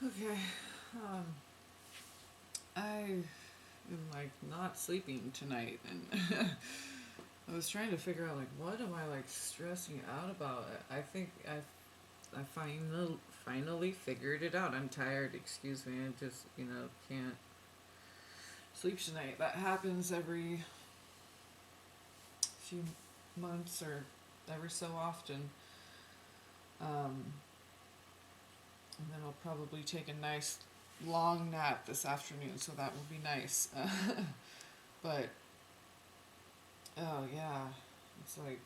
Okay. Um, I am like not sleeping tonight, and I was trying to figure out like what am I like stressing out about? I think I finally figured it out. I'm tired. Excuse me. I just can't sleep tonight. That happens every few months or every so often. Um, and then I'll probably take a nice long nap this afternoon, so that will be nice. But oh yeah, it's like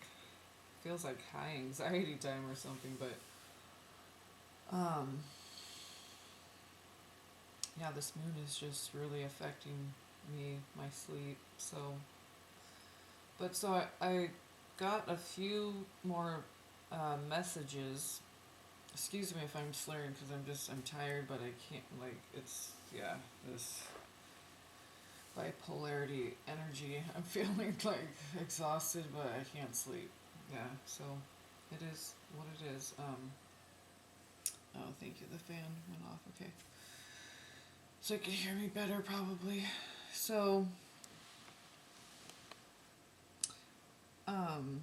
feels like high anxiety time or something. But um, yeah, this moon is just really affecting me, my sleep. So I got a few more messages. Excuse me if I'm slurring because I'm tired, but I can't like it's yeah this bipolarity energy. I'm feeling like exhausted, but I can't sleep. Yeah, so it is what it is. Oh, thank you. The fan went off. Okay, so you can hear me better probably. So um,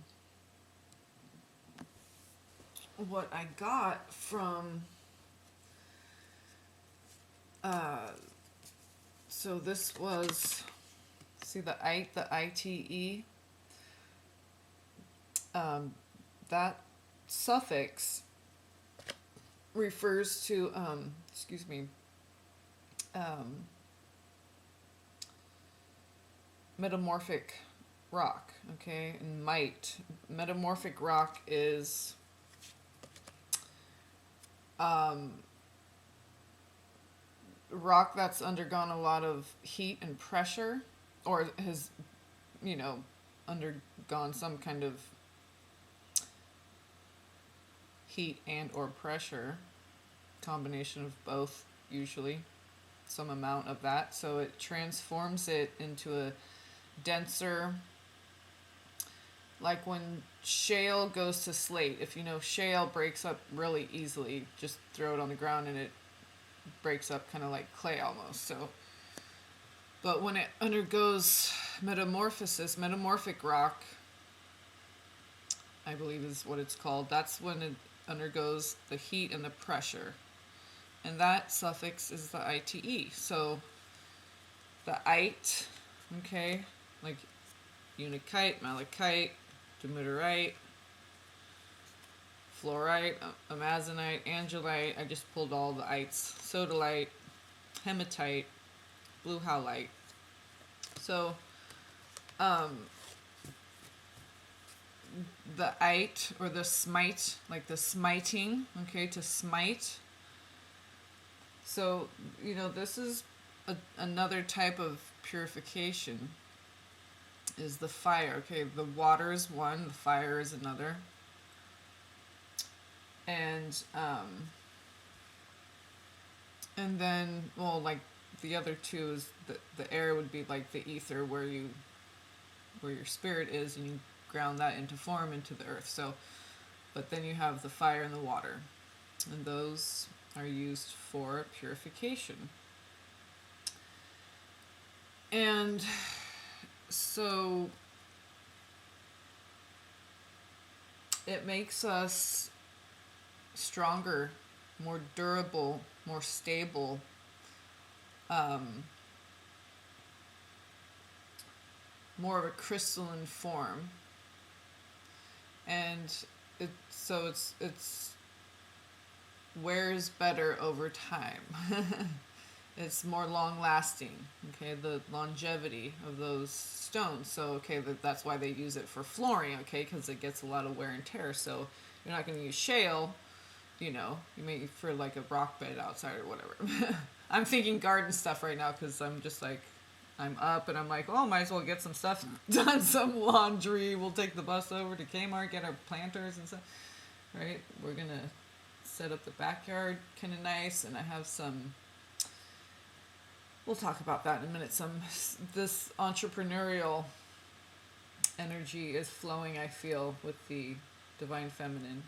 what I got from uh, so this was see the ITE um, that suffix refers to excuse me um, metamorphic rock. Okay, and might metamorphic rock is um, rock that's undergone a lot of heat and pressure, or has undergone some kind of heat and or pressure, combination of both usually, some amount of that, so it transforms it into a denser, like when shale goes to slate. If you know, shale breaks up really easily. Just throw it on the ground and it breaks up kind of like clay almost. So but when it undergoes metamorphosis, metamorphic rock, I believe is what it's called, that's when it undergoes the heat and the pressure. And that suffix is the ITE. So the ite, okay, like unakite, malachite, dumiterite, fluorite, amazonite, angelite. I just pulled all the ites. Sodalite, hematite, blue howlite. So um, the ite or the smite, like the smiting, okay, to smite. So, this is another type of purification is the fire. Okay, the water is one, the fire is another. And then, well, like the other two is the air would be like the ether where your spirit is, and you ground that into form into the earth. So, but then you have the fire and the water, and those are used for purification. And so it makes us stronger, more durable, more stable, um, more of a crystalline form, and it's wears better over time. It's more long lasting. Okay, the longevity of those stones. So okay, that's why they use it for flooring. Okay, because it gets a lot of wear and tear. So you're not going to use shale. You may for like a rock bed outside or whatever. I'm thinking garden stuff right now because I'm just like, I'm up and I'm like, oh, might as well get some stuff done, some laundry. We'll take the bus over to Kmart, get our planters and stuff. Right? We're going to set up the backyard kind of nice, and I have some. We'll talk about that in a minute. This entrepreneurial energy is flowing, I feel, with the divine feminine.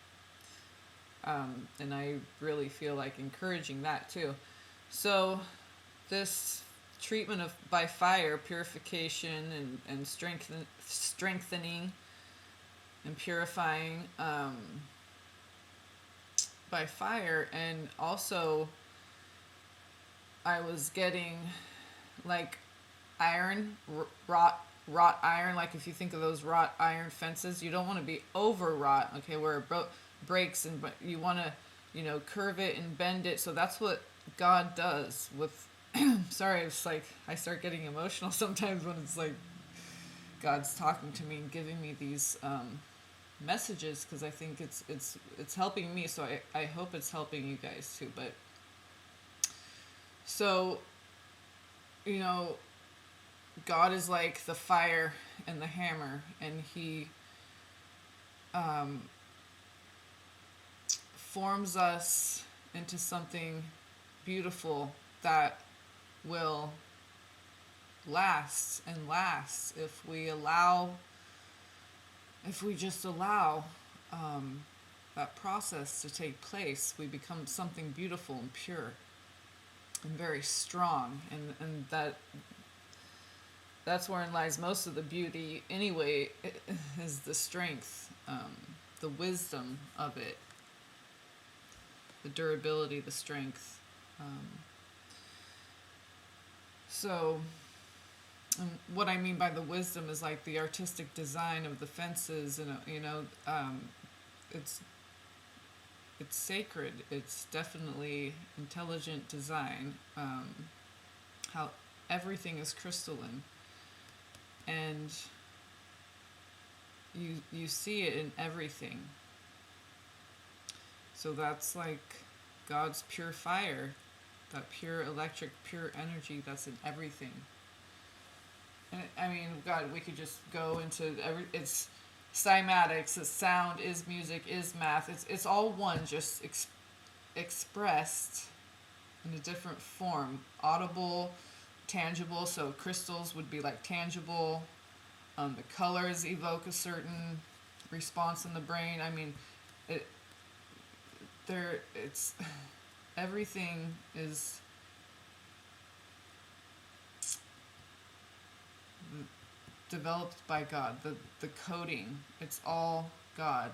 And I really feel like encouraging that too. So this treatment of by fire, purification and strengthening and purifying by fire, and also I was getting like iron, wrought iron. Like if you think of those wrought iron fences, you don't want to be over wrought, okay, where it breaks, and but you want to, curve it and bend it. So that's what God does with. Sorry, it's like I start getting emotional sometimes when it's like God's talking to me and giving me these messages, because I think it's helping me. So I hope it's helping you guys too. But so, God is like the fire and the hammer, and He forms us into something beautiful that will last and last if we just allow that process to take place. We become something beautiful and pure and very strong, and that's wherein lies most of the beauty anyway, is the strength, the wisdom of it, the durability, the strength. So what I mean by the wisdom is like the artistic design of the fences, and it's sacred. It's definitely intelligent design. How everything is crystalline, and you see it in everything. So that's like God's pure fire, that pure electric, pure energy that's in everything. And I mean, God, we could just go into it's cymatics, it's sound, is music, is math. It's all one, just expressed in a different form. Audible, tangible. So crystals would be like tangible. The colors evoke a certain response in the brain. I mean, it's everything is developed by God. The coding, it's all God.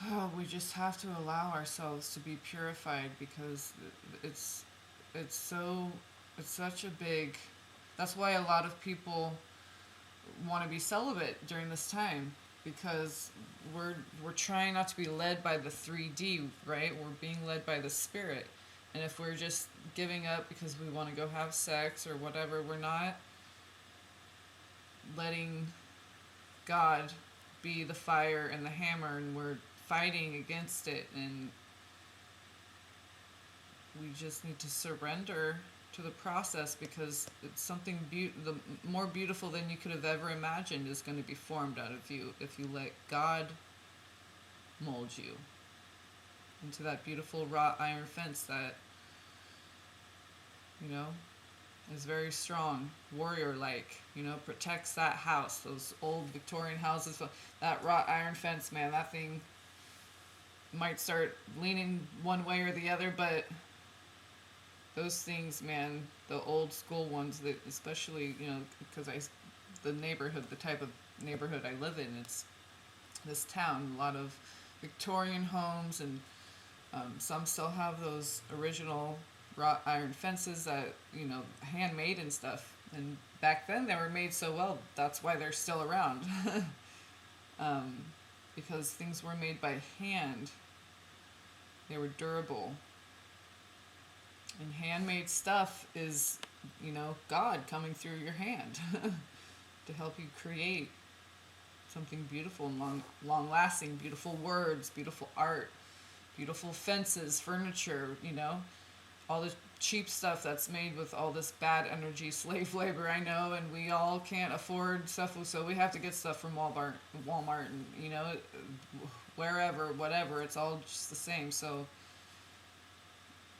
Oh, we just have to allow ourselves to be purified, because it's such a big. That's why a lot of people want to be celibate during this time, because we're trying not to be led by the 3D, right? We're being led by the spirit. And if we're just giving up because we want to go have sex or whatever, we're not letting God be the fire and the hammer, and we're fighting against it. And we just need to surrender to the process, because it's something the more beautiful than you could have ever imagined is going to be formed out of you if you let God mold you into that beautiful wrought iron fence that is very strong, warrior like, protects that house, those old Victorian houses. That wrought iron fence, man, that thing might start leaning one way or the other, but those things, man, the old school ones, that especially, because the neighborhood, the type of neighborhood I live in, it's this town, a lot of Victorian homes, and some still have those original wrought iron fences that, handmade and stuff. And back then they were made so well, that's why they're still around. Because things were made by hand. They were durable. And handmade stuff is, God coming through your hand to help you create something beautiful and long-lasting, beautiful words, beautiful art, beautiful fences, furniture, all the cheap stuff that's made with all this bad energy, slave labor, I know, and we all can't afford stuff, so we have to get stuff from Walmart and, wherever, whatever, it's all just the same. So,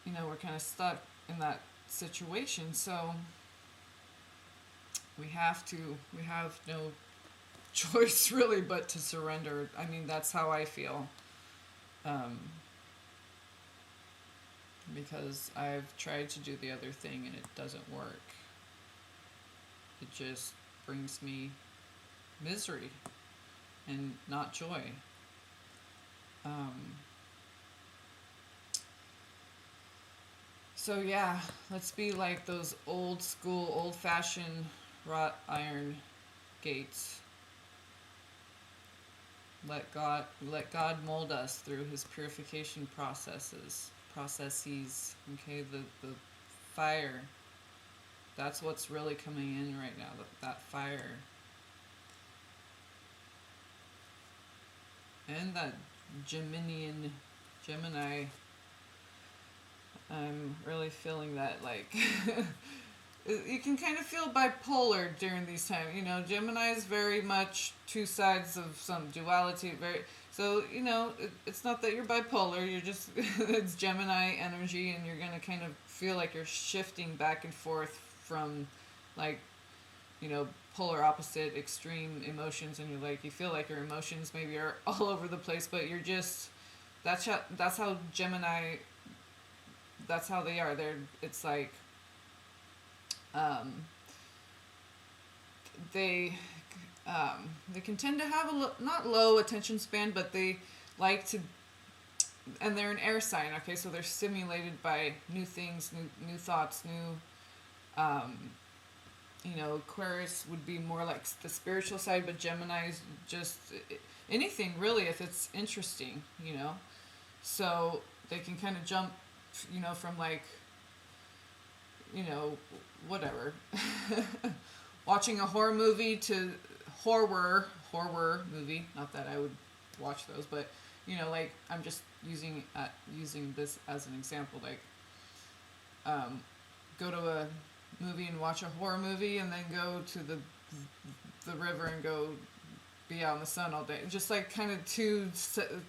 we're kind of stuck in that situation. So we have no choice really but to surrender. I mean, that's how I feel. Um, because I've tried to do the other thing and it doesn't work. It just brings me misery and not joy. Um, so yeah, let's be like those old school, old fashioned wrought iron gates. Let God mold us through his purification processes. Okay, the fire. That's what's really coming in right now, that fire. And that Gemini, I'm really feeling that, like, you can kind of feel bipolar during these times. You know, Gemini is very much two sides of some duality. So, you know, it's not that you're bipolar. You're just, it's Gemini energy, and you're going to kind of feel like you're shifting back and forth from, like, you know, polar opposite extreme emotions, and you feel like your emotions maybe are all over the place, but you're just, that's how Gemini, that's how they are. It's like, they they can tend to have not low attention span, but they like to, and they're an air sign. Okay, so they're stimulated by new things, new thoughts, new. You know, Aquarius would be more like the spiritual side, but Gemini is just anything really if it's interesting. You know, so they can kind of jump, you know, from like, you know, whatever. Watching a horror movie to horror movie. Not that I would watch those, but you know, like I'm just using this as an example. Like, go to a movie and watch a horror movie, and then go to the river and go be out in the sun all day. Just like kind of two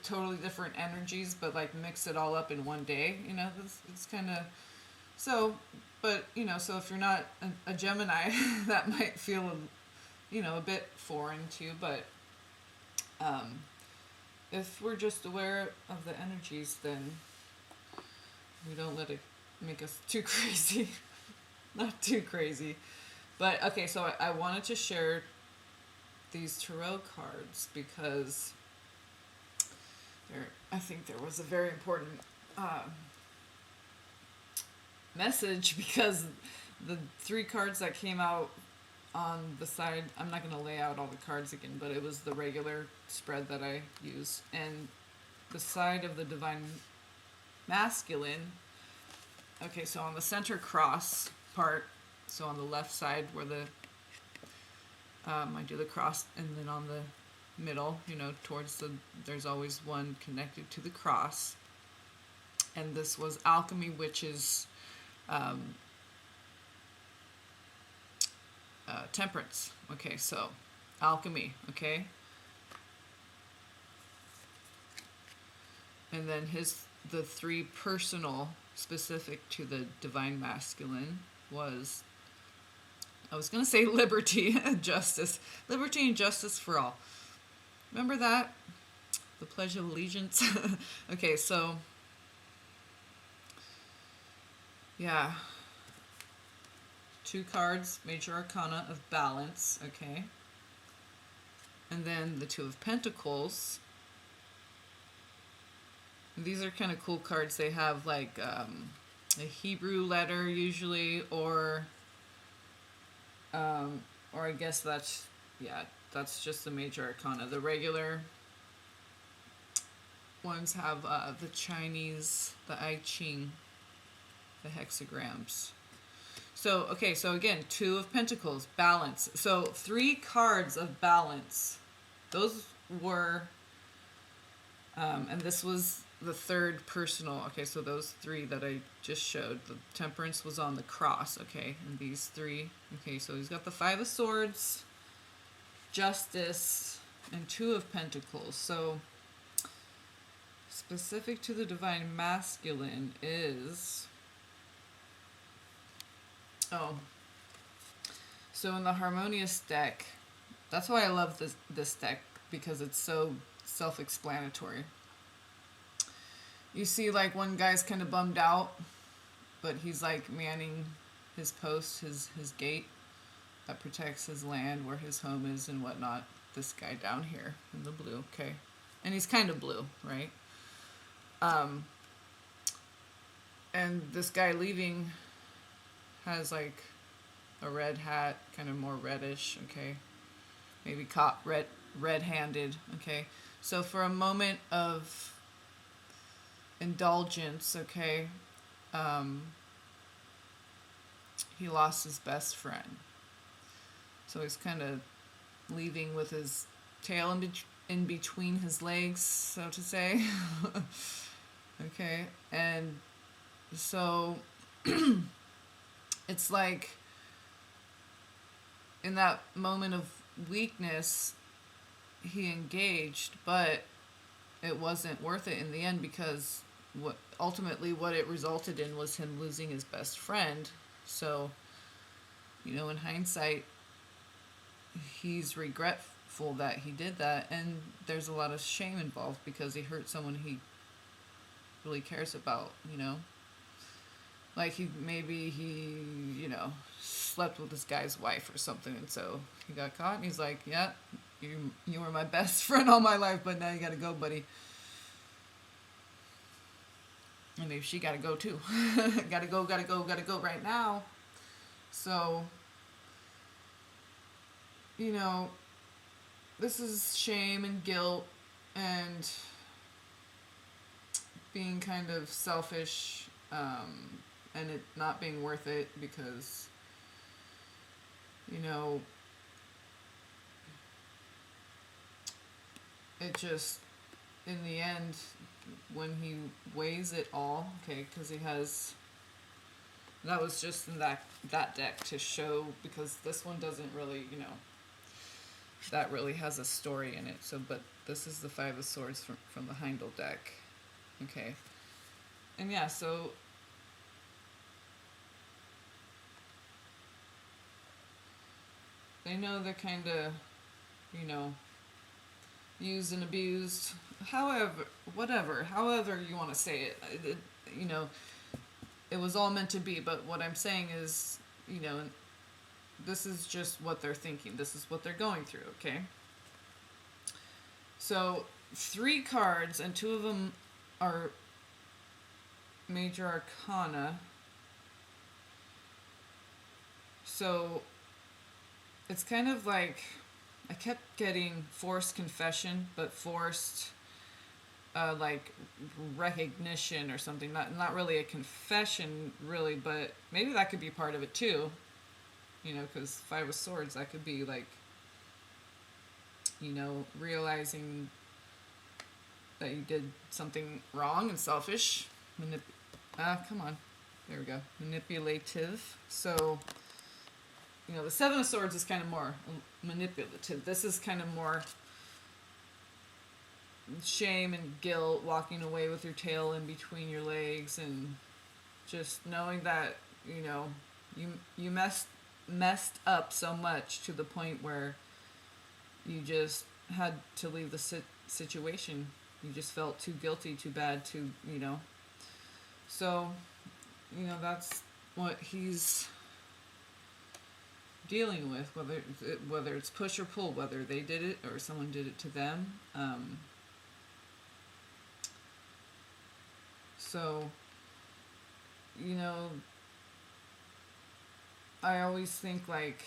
totally different energies, but like mix it all up in one day. You know, it's kind of so. But, you know, so if you're not a Gemini, that might feel, you know, a bit foreign to you. But if we're just aware of the energies, then we don't let it make us too crazy. Not too crazy. But, okay, so I wanted to share these tarot cards because I think there was a very important message, because the three cards that came out on the side, I'm not going to lay out all the cards again, but it was the regular spread that I use, and the side of the divine masculine. Okay, so on the center cross part, so on the left side where the I do the cross, and then on the middle, you know, towards there's always one connected to the cross, and this was alchemy, which is temperance. Okay, so alchemy. Okay, and then the three personal specific to the divine masculine was, I was gonna say liberty and justice. Liberty and justice for all. Remember that? The Pledge of Allegiance. Okay, so yeah, two cards, major arcana of balance, okay, and then the Two of Pentacles. These are kind of cool cards. They have like a Hebrew letter usually, or I guess that's just the major arcana. The regular ones have the Chinese, the I Ching, the hexagrams. So, okay, so again, Two of Pentacles, balance. So, three cards of balance. Those were, and this was the third personal. Okay, so those three that I just showed. The Temperance was on the cross, okay, and these three. Okay, so he's got the Five of Swords, Justice, and Two of Pentacles. So, specific to the divine masculine is... So in the harmonious deck, that's why I love this deck, because it's so self-explanatory. You see, like, one guy's kind of bummed out, but he's like manning his post, his gate that protects his land, where his home is and whatnot. This guy down here in the blue, okay, and he's kind of blue, right? And this guy leaving has like a red hat, kind of more reddish, okay, maybe caught red-handed, okay. So for a moment of indulgence, okay, he lost his best friend. So he's kind of leaving with his tail in between his legs, so to say. Okay, and so it's like in that moment of weakness, he engaged, but it wasn't worth it in the end, because what it resulted in was him losing his best friend. So, in hindsight, he's regretful that he did that, and there's a lot of shame involved because he hurt someone he really cares about, like he slept with this guy's wife or something, and so he got caught, and he's like, yeah, you were my best friend all my life, but now you gotta go, buddy. And maybe she gotta go too. gotta go right now. So, this is shame and guilt and being kind of selfish, and it not being worth it, because, it just, in the end, when he weighs it all, okay, because that was just in that deck to show, because this one doesn't really, that really has a story in it. So, but this is the Five of Swords from the Heindel deck, okay, and yeah, so they know they're kind of, used and abused, however you want to say it, it was all meant to be. But what I'm saying is, this is just what they're thinking, this is what they're going through, okay? So 3 cards, and 2 of them are major arcana. So it's kind of like, I kept getting forced confession, but forced like recognition or something. Not really a confession, really, but maybe that could be part of it too. Because 5 of Swords, that could be like, realizing that you did something wrong and selfish. Come on. There we go. Manipulative. So, the 7 of Swords is kind of more manipulative. This is kind of more shame and guilt, walking away with your tail in between your legs, and just knowing that, you messed up so much to the point where you just had to leave the situation. You just felt too guilty, too bad, So, that's what he's dealing with, whether it's push or pull, whether they did it or someone did it to them. So, I always think, like,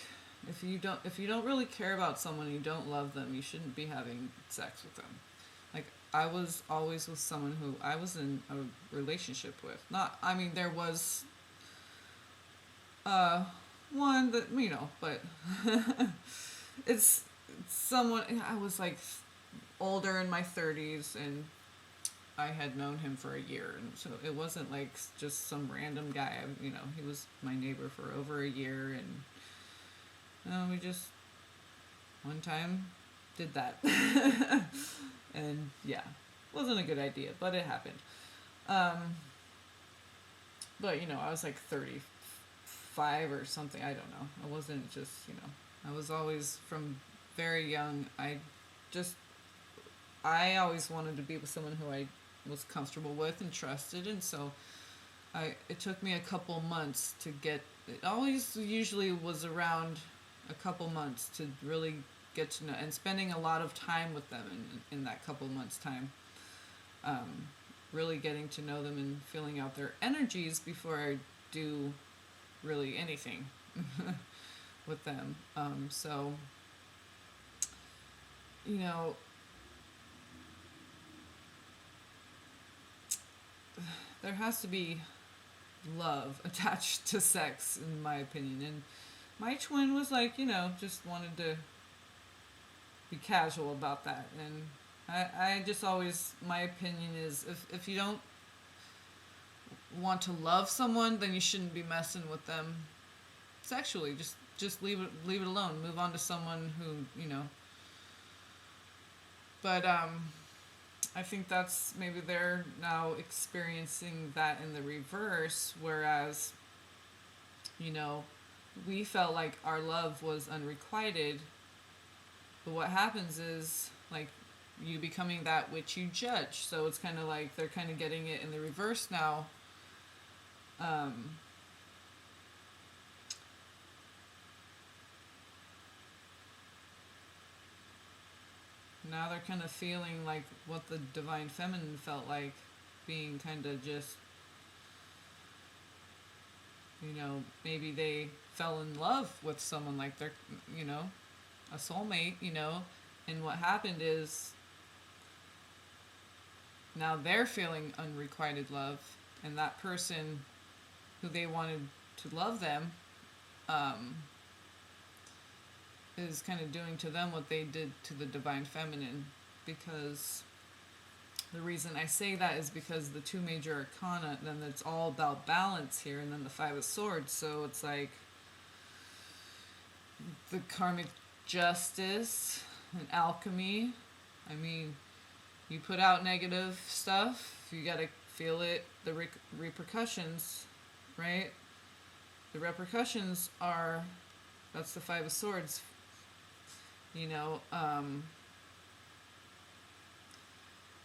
if you don't really care about someone, you don't love them, you shouldn't be having sex with them. Like, I was always with someone who I was in a relationship with. There was one that, but it's someone, I was like older, in my 30s, and I had known him for a year, and so it wasn't like just some random guy. He was my neighbor for over a year, and we just one time did that. And yeah, wasn't a good idea, but it happened. But I was like 35 5 or something. I don't know. I wasn't just, I was always from very young. Just, I always wanted to be with someone who I was comfortable with and trusted. And so it took me a couple months to get, it always usually was around a couple months to really get to know, and spending a lot of time with them in that couple months time. Really getting to know them and feeling out their energies before I do really anything with them. So, there has to be love attached to sex, in my opinion. And my twin was like, just wanted to be casual about that. And I just always, my opinion is, if you don't want to love someone, then you shouldn't be messing with them sexually. Just leave it alone. Move on to someone who. But I think that's, maybe they're now experiencing that in the reverse, whereas we felt like our love was unrequited. But what happens is, like, you becoming that which you judge. So it's kind of like they're kind of getting it in the reverse now. Now they're kind of feeling like what the divine feminine felt like, being kind of just, maybe they fell in love with someone, like they're, a soulmate, and what happened is now they're feeling unrequited love, and that person who they wanted to love them is kind of doing to them what they did to the divine feminine. Because the reason I say that is because the 2 major arcana, then it's all about balance here, and then the 5 of swords. So it's like the karmic justice and alchemy. I mean, you put out negative stuff, you gotta feel it, the repercussions, right? The repercussions are, that's the 5 of swords,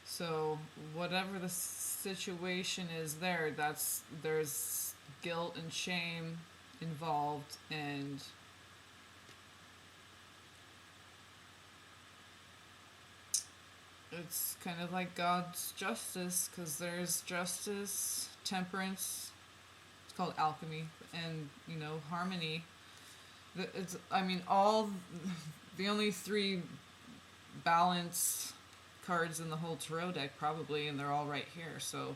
so whatever the situation is there's guilt and shame involved, and it's kind of like God's justice, because there's justice, temperance, it's called alchemy, and harmony. It's, all the only 3 balance cards in the whole tarot deck probably, and they're all right here, so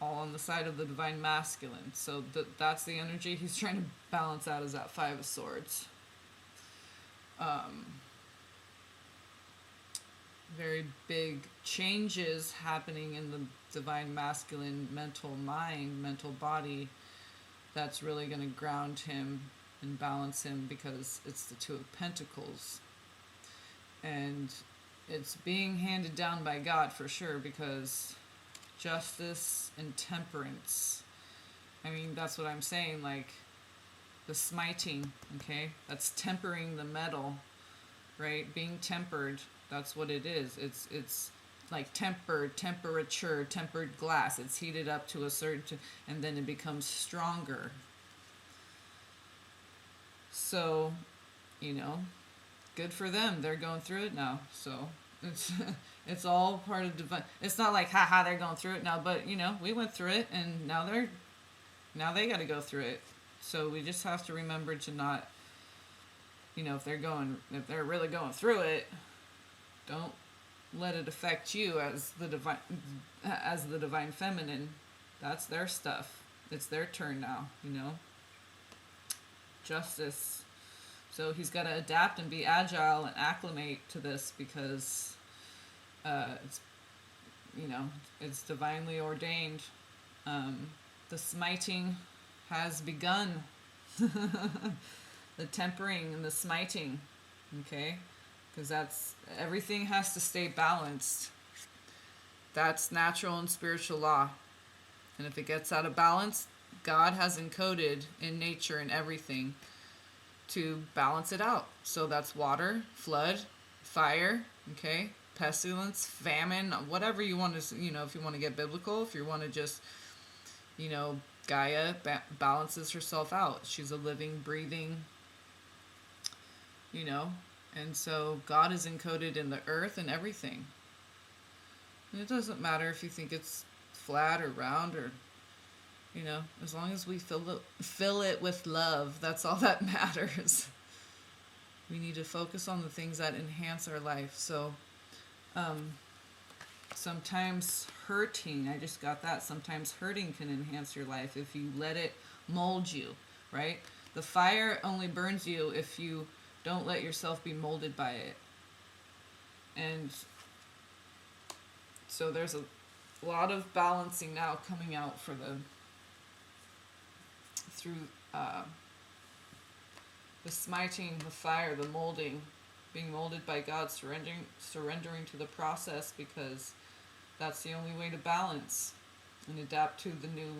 all on the side of the divine masculine. So that's the energy he's trying to balance out, is that 5 of swords. Very big changes happening in the divine masculine mental mind, mental body, that's really going to ground him and balance him, because it's the 2 of Pentacles. And it's being handed down by God for sure, because justice and temperance, that's what I'm saying, like the smiting, okay? That's tempering the metal, right? Being tempered, that's what it is. It's like temperature, tempered glass. It's heated up to a certain, and then it becomes stronger. So, good for them. They're going through it now. So it's all part of divine. It's not like haha they're going through it now, but we went through it, and now they got to go through it. So we just have to remember to not, if they're really going through it, don't let it affect you as the divine feminine. That's their stuff. It's their turn now, Justice. So he's got to adapt and be agile and acclimate to this, because it's divinely ordained. The smiting has begun. The tempering and the smiting, okay? Because everything has to stay balanced. That's natural and spiritual law. And if it gets out of balance, God has encoded in nature and everything to balance it out. So that's water, flood, fire, okay, pestilence, famine, whatever you want to, if you want to get biblical, if you want to just, Gaia balances herself out. She's a living, breathing, you know, and so God is encoded in the earth and everything. And it doesn't matter if you think it's flat or round or, as long as we fill it with love, that's all that matters. We need to focus on the things that enhance our life. So, sometimes hurting, I just got that, sometimes hurting can enhance your life if you let it mold you, right? The fire only burns you if you don't let yourself be molded by it. And so there's a lot of balancing now coming out through the smiting, the fire, the molding, being molded by God, surrendering to the process, because that's the only way to balance and adapt to the new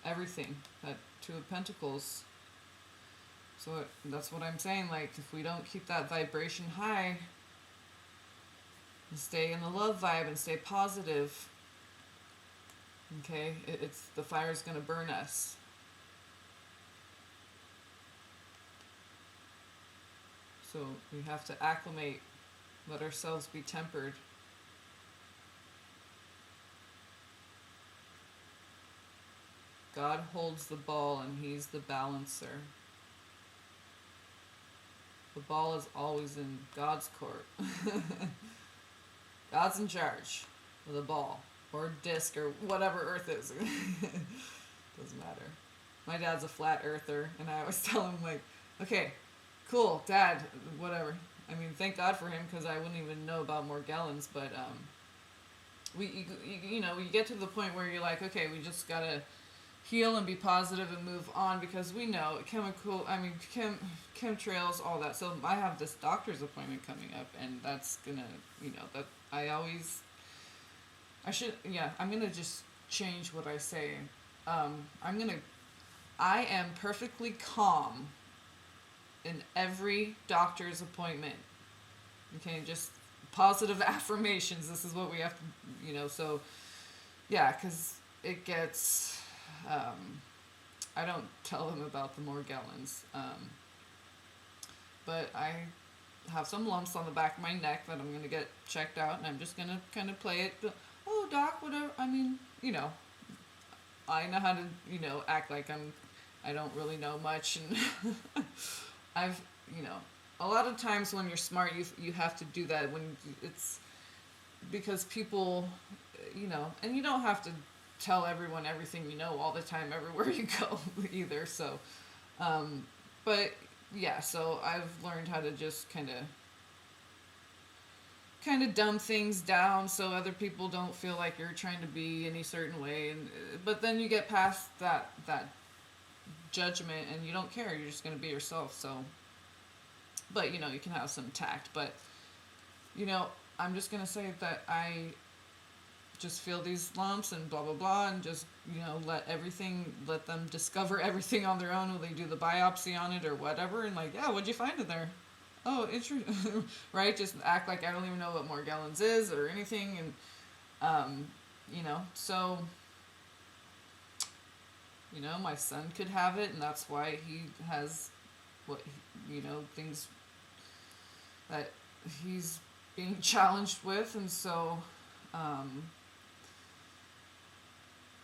everything, that Two of Pentacles. So that's what I'm saying, like, if we don't keep that vibration high and stay in the love vibe and stay positive, okay, it's the fire's going to burn us. So we have to acclimate, let ourselves be tempered. God holds the ball and he's the balancer. The ball is always in God's court. God's in charge of the ball or disc or whatever Earth is. Doesn't matter. My dad's a flat earther, and I always tell him, like, okay, cool, Dad, whatever. I mean, thank God for him, because I wouldn't even know about Morgellons, but you get to the point where you're like, okay, we just gotta heal and be positive and move on, because we know chemtrails, all that. So I have this doctor's appointment coming up, and that's gonna, that I'm gonna just change what I say. I am perfectly calm in every doctor's appointment. Okay, just positive affirmations. This is what we have to, so, yeah, because it gets, I don't tell them about the Morgellons, but I have some lumps on the back of my neck that I'm going to get checked out, and I'm just going to kind of play it, oh, doc, whatever, I mean, I know how to, act like I don't really know much, and I've, a lot of times when you're smart, you have to do that when it's, because people, and you don't have to tell everyone everything you know all the time everywhere you go either, so, but, yeah, so I've learned how to just kind of dumb things down so other people don't feel like you're trying to be any certain way, but then you get past that judgment and you don't care, you're just going to be yourself. So, but you can have some tact, but I'm just going to say that I just feel these lumps and blah blah blah, and just let them discover everything on their own when they do the biopsy on it or whatever, and like, yeah, what'd you find in there? Oh, interesting. Right? Just act like I don't even know what Morgellons is or anything, and so my son could have it, and that's why he has things that he's being challenged with, and so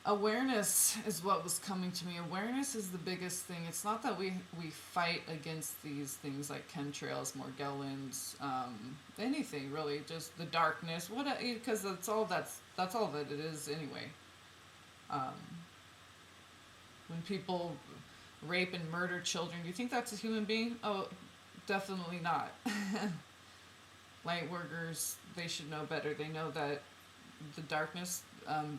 awareness is what was coming to me. Awareness is the biggest thing. It's not that we fight against these things like chemtrails, Morgellons, anything really, just the darkness, because that's all that it is anyway. When people rape and murder children, do you think that's a human being? Oh, definitely not. Light workers, they should know better. They know that the darkness,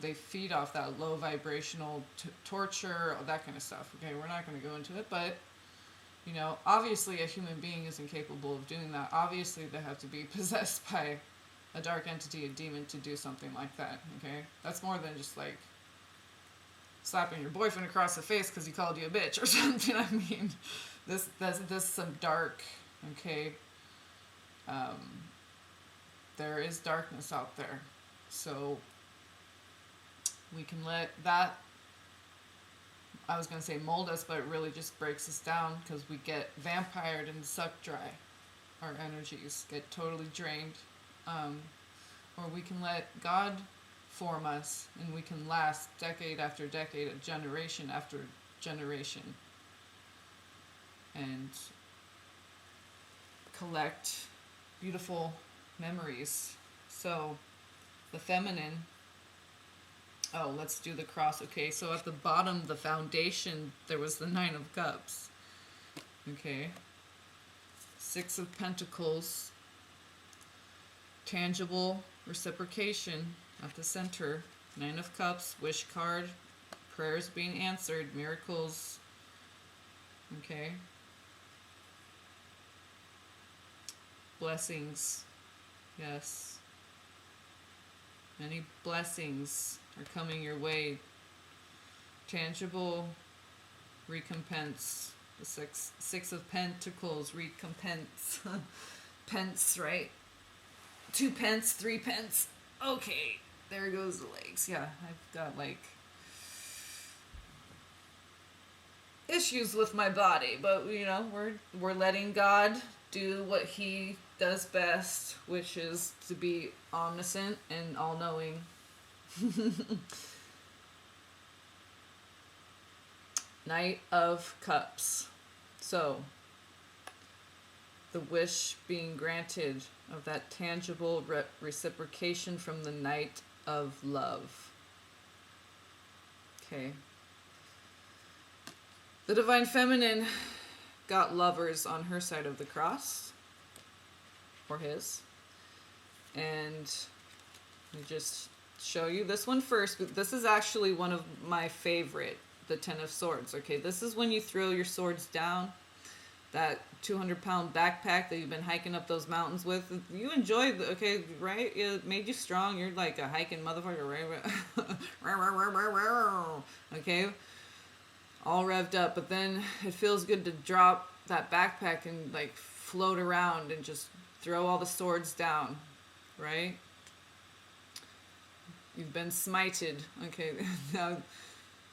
they feed off that low vibrational torture, that kind of stuff. Okay, we're not going to go into it, but obviously a human being is incapable of doing that. Obviously they have to be possessed by a dark entity, a demon, to do something like that. Okay, that's more than just like slapping your boyfriend across the face because he called you a bitch or something. I mean, this is some dark, okay. There is darkness out there, so we can let that, I was going to say mold us, but it really just breaks us down because we get vampired and sucked dry. Our energies get totally drained. Or we can let God form us, and we can last decade after decade, generation after generation, and collect beautiful memories. So the feminine, oh, let's do the cross. Okay, so at the bottom, the foundation, there was the Nine of Cups. Okay. Six of Pentacles. Tangible reciprocation at the center. Nine of Cups, wish card, prayers being answered, miracles. Okay. Blessings. Yes. Many blessings are coming your way. Tangible recompense. The six of Pentacles, recompense. Pence, right? 2 pence, 3 pence. Okay, there goes the legs. Yeah, I've got like issues with my body, but you know, we're letting God do what he does best, which is to be omniscient and all-knowing. Knight of Cups. So, the wish being granted of that tangible reciprocation from the Knight of Love. Okay. The Divine Feminine got lovers on her side of the cross. Or his. And let me just show you this one first. But this is actually one of my favorite. The Ten of Swords. Okay, this is when you throw your swords down. That 200-pound backpack that you've been hiking up those mountains with. You enjoyed, okay, right? It made you strong. You're like a hiking motherfucker, right? Okay, all revved up. But then it feels good to drop that backpack and like float around and just throw all the swords down, right? You've been smited. Okay, now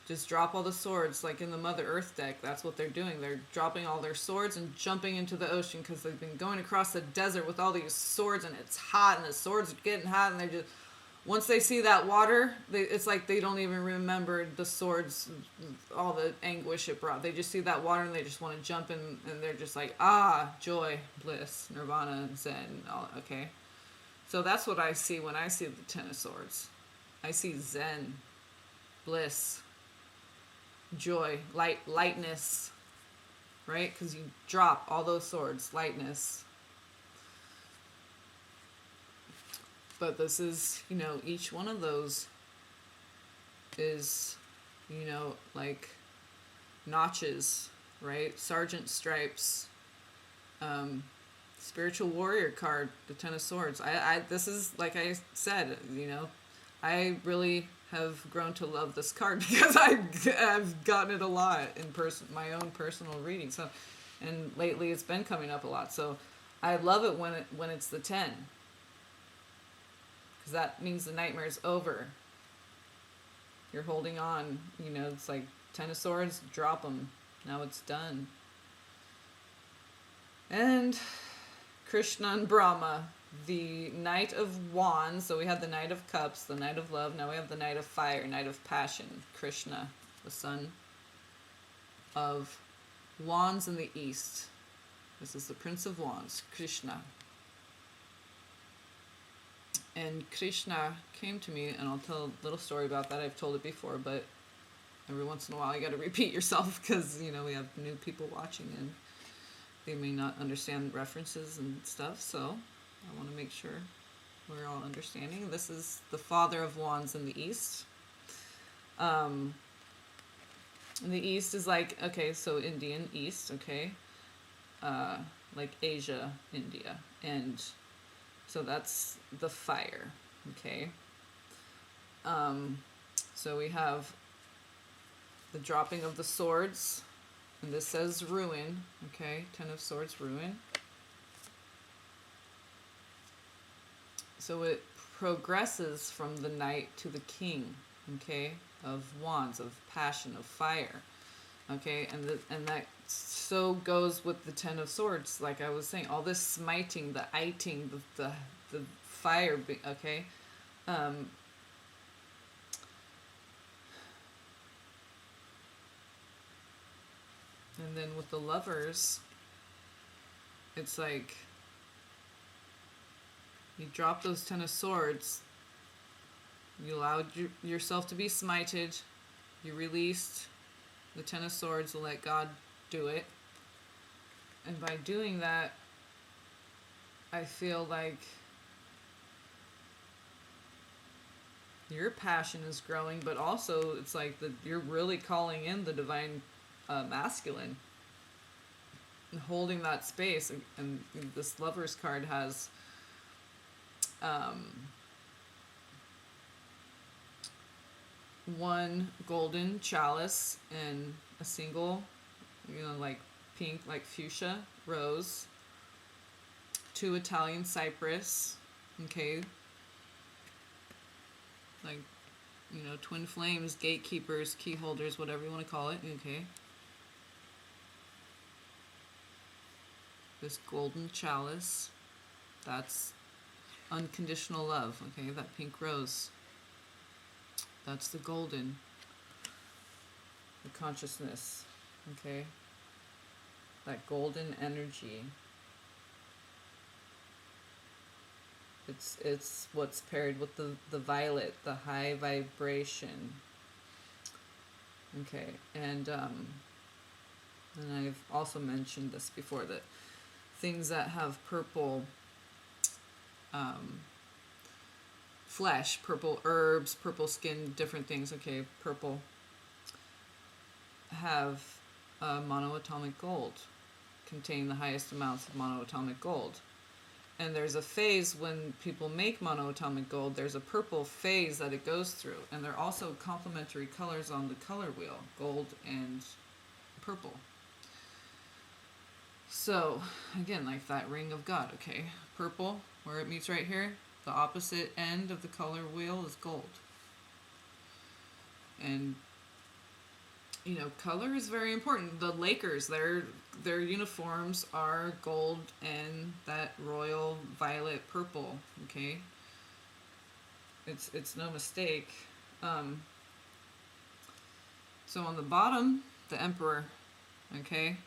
just drop all the swords, like in the Mother Earth deck. That's what they're doing. They're dropping all their swords and jumping into the ocean because they've been going across the desert with all these swords, and it's hot, and the swords are getting hot, and they just, once they see that water, it's like they don't even remember the swords, all the anguish it brought. They just see that water, and they just want to jump in, and they're just like, ah, joy, bliss, nirvana, zen, all, okay? So that's what I see when I see the Ten of Swords. I see zen, bliss, joy, lightness, right? Because you drop all those swords, lightness. But this is, you know, each one of those is, you know, like notches, right? Sergeant stripes, spiritual warrior card, the Ten of Swords. This is, like I said, you know, I really have grown to love this card because I've gotten it a lot in my own personal reading. So, and lately it's been coming up a lot. So I love it when it's the 10. Because that means the nightmare is over. You're holding on, you know, it's like Ten of Swords, drop them. Now it's done. And Krishna and Brahma, the Knight of Wands. So we have the Knight of Cups, the Knight of Love. Now we have the Knight of Fire, Knight of Passion. Krishna, the son of Wands in the East. This is the Prince of Wands, Krishna. And Krishna came to me, and I'll tell a little story about that. I've told it before, but every once in a while you got to repeat yourself because, you know, we have new people watching and they may not understand references and stuff. So I want to make sure we're all understanding. This is the Father of Wands in the East. In the East is like, okay, so Indian East, okay, like Asia, India, and so that's the fire, okay. So we have the dropping of the swords, and this says ruin, okay, Ten of Swords, ruin. So it progresses from the knight to the king, okay, of wands, of passion, of fire, okay, and that so goes with the Ten of Swords, like I was saying, all this smiting, the iting, the fire, okay, and then with the Lovers, it's like you drop those Ten of Swords, you allowed yourself to be smited, you released the Ten of Swords and let God do it. And by doing that, I feel like your passion is growing, but also it's like you're really calling in the divine masculine and holding that space. And this Lover's card has one golden chalice and a single, like pink, like fuchsia rose, 2 Italian cypress, okay, like, twin flames, gatekeepers, key holders, whatever you want to call it, okay. This golden chalice, that's unconditional love, okay, that pink rose, that's the golden, the consciousness, okay, that golden energy. It's what's paired with the violet, the high vibration. Okay, and I've also mentioned this before, that things that have purple flesh, purple herbs, purple skin, different things, okay, purple, have monoatomic gold, contain the highest amounts of monoatomic gold. And there's a phase when people make monoatomic gold, there's a purple phase that it goes through. And they're also complementary colors on the color wheel, gold and purple. So, again, like that ring of God, okay? Purple, where it meets right here, the opposite end of the color wheel is gold. And color is very important. The Lakers, their uniforms are gold and that royal violet purple, okay? It's no mistake. So on the bottom, the Emperor, okay?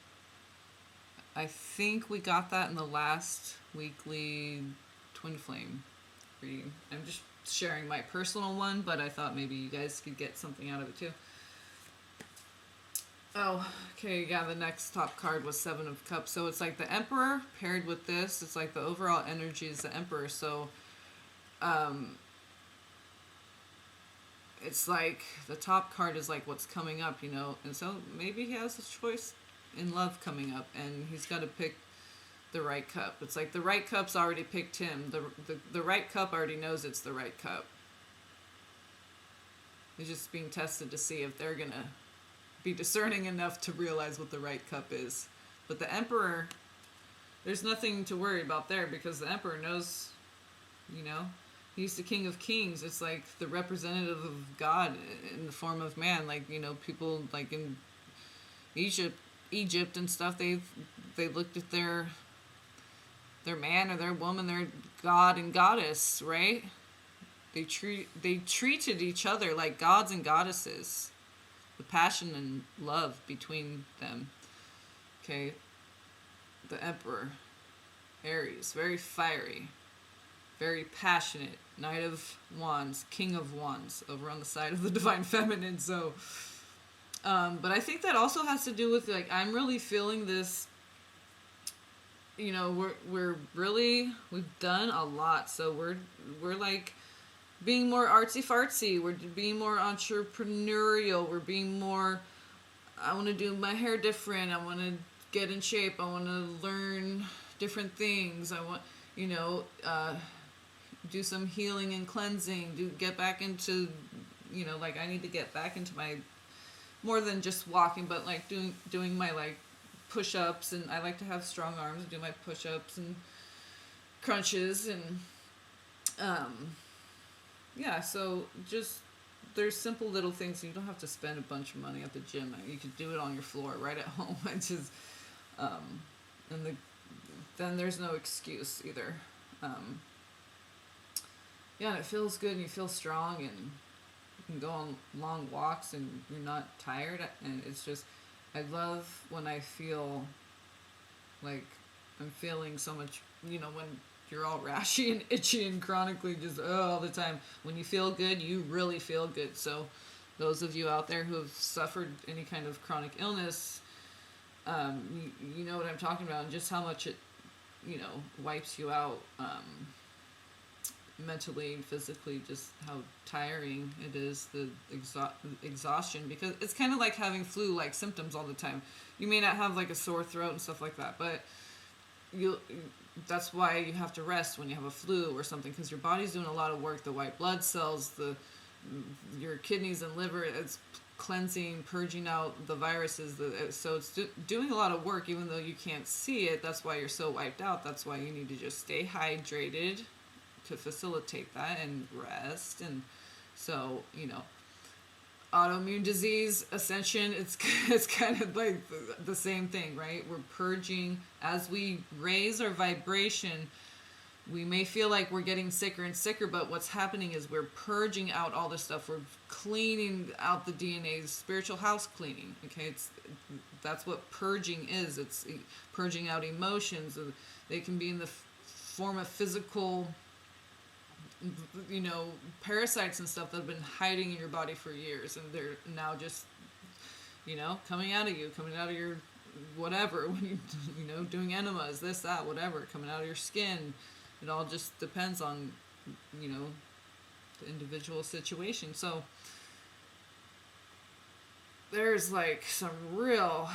I think we got that in the last weekly Twin Flame reading. I'm just sharing my personal one, but I thought maybe you guys could get something out of it too. Oh, okay, yeah, the next top card was Seven of Cups. So it's like the Emperor paired with this. It's like the overall energy is the Emperor. So it's like the top card is like what's coming up, And so maybe he has a choice in love coming up, and he's got to pick the right cup. It's like the right cup's already picked him. The right cup already knows it's the right cup. He's just being tested to see if they're going to be discerning enough to realize what the right cup is. But the Emperor, there's nothing to worry about there, because the Emperor knows, he's the King of Kings. It's like the representative of God in the form of man. Like, people like in Egypt and stuff, they looked at their man or their woman, their god and goddess, right? They treated each other like gods and goddesses. The passion and love between them. Okay. The Emperor, Aries, very fiery, very passionate, Knight of Wands, King of Wands, over on the side of the Divine Feminine. So, but I think that also has to do with, like, I'm really feeling this, we've done a lot. So we're like being more artsy-fartsy, we're being more entrepreneurial, we're being more, I want to do my hair different, I want to get in shape, I want to learn different things, I want, do some healing and cleansing, get back into, I need to get back into more than just walking, but like doing my like push-ups, and I like to have strong arms and do my push-ups and crunches and um, yeah. So just there's simple little things. You don't have to spend a bunch of money at the gym. You could do it on your floor right at home. It's just um, and then there's no excuse either. Um, yeah, and it feels good, and you feel strong, and you can go on long walks, and you're not tired. And it's just, I love when I feel like I'm feeling so much, when you're all rashy and itchy and chronically just all the time. When you feel good, you really feel good. So those of you out there who have suffered any kind of chronic illness, you know what I'm talking about, and just how much it, wipes you out, mentally and physically, just how tiring it is, the exhaustion, because it's kind of like having flu-like symptoms all the time. You may not have like a sore throat and stuff like that, but that's why you have to rest when you have a flu or something, because your body's doing a lot of work. The white blood cells, your kidneys and liver, it's cleansing, purging out the viruses. So it's doing a lot of work, even though you can't see it. That's why you're so wiped out. That's why you need to just stay hydrated to facilitate that, and rest. And so, autoimmune disease, ascension, it's kind of like the same thing, right? We're purging. As we raise our vibration, we may feel like we're getting sicker and sicker, but what's happening is we're purging out all this stuff. We're cleaning out the DNA, spiritual house cleaning. Okay, that's what purging is. It's purging out emotions. They can be in the form of physical, parasites and stuff that have been hiding in your body for years, and they're now just, coming out of your whatever, when you, doing enemas, this, that, whatever, coming out of your skin. It all just depends on, the individual situation. So there's like some real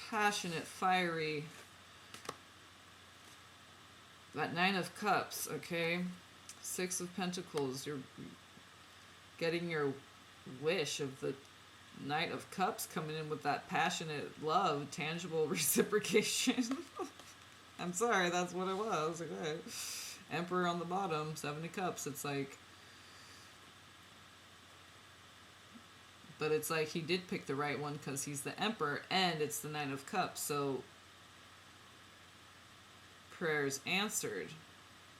passionate, fiery, that Nine of Cups, okay? Six of Pentacles, you're getting your wish of the Knight of Cups coming in with that passionate love, tangible reciprocation. I'm sorry, that's what it was. Okay. Emperor on the bottom, 70 Cups. It's like, but it's like he did pick the right one because he's the Emperor and it's the Nine of Cups. So prayers answered,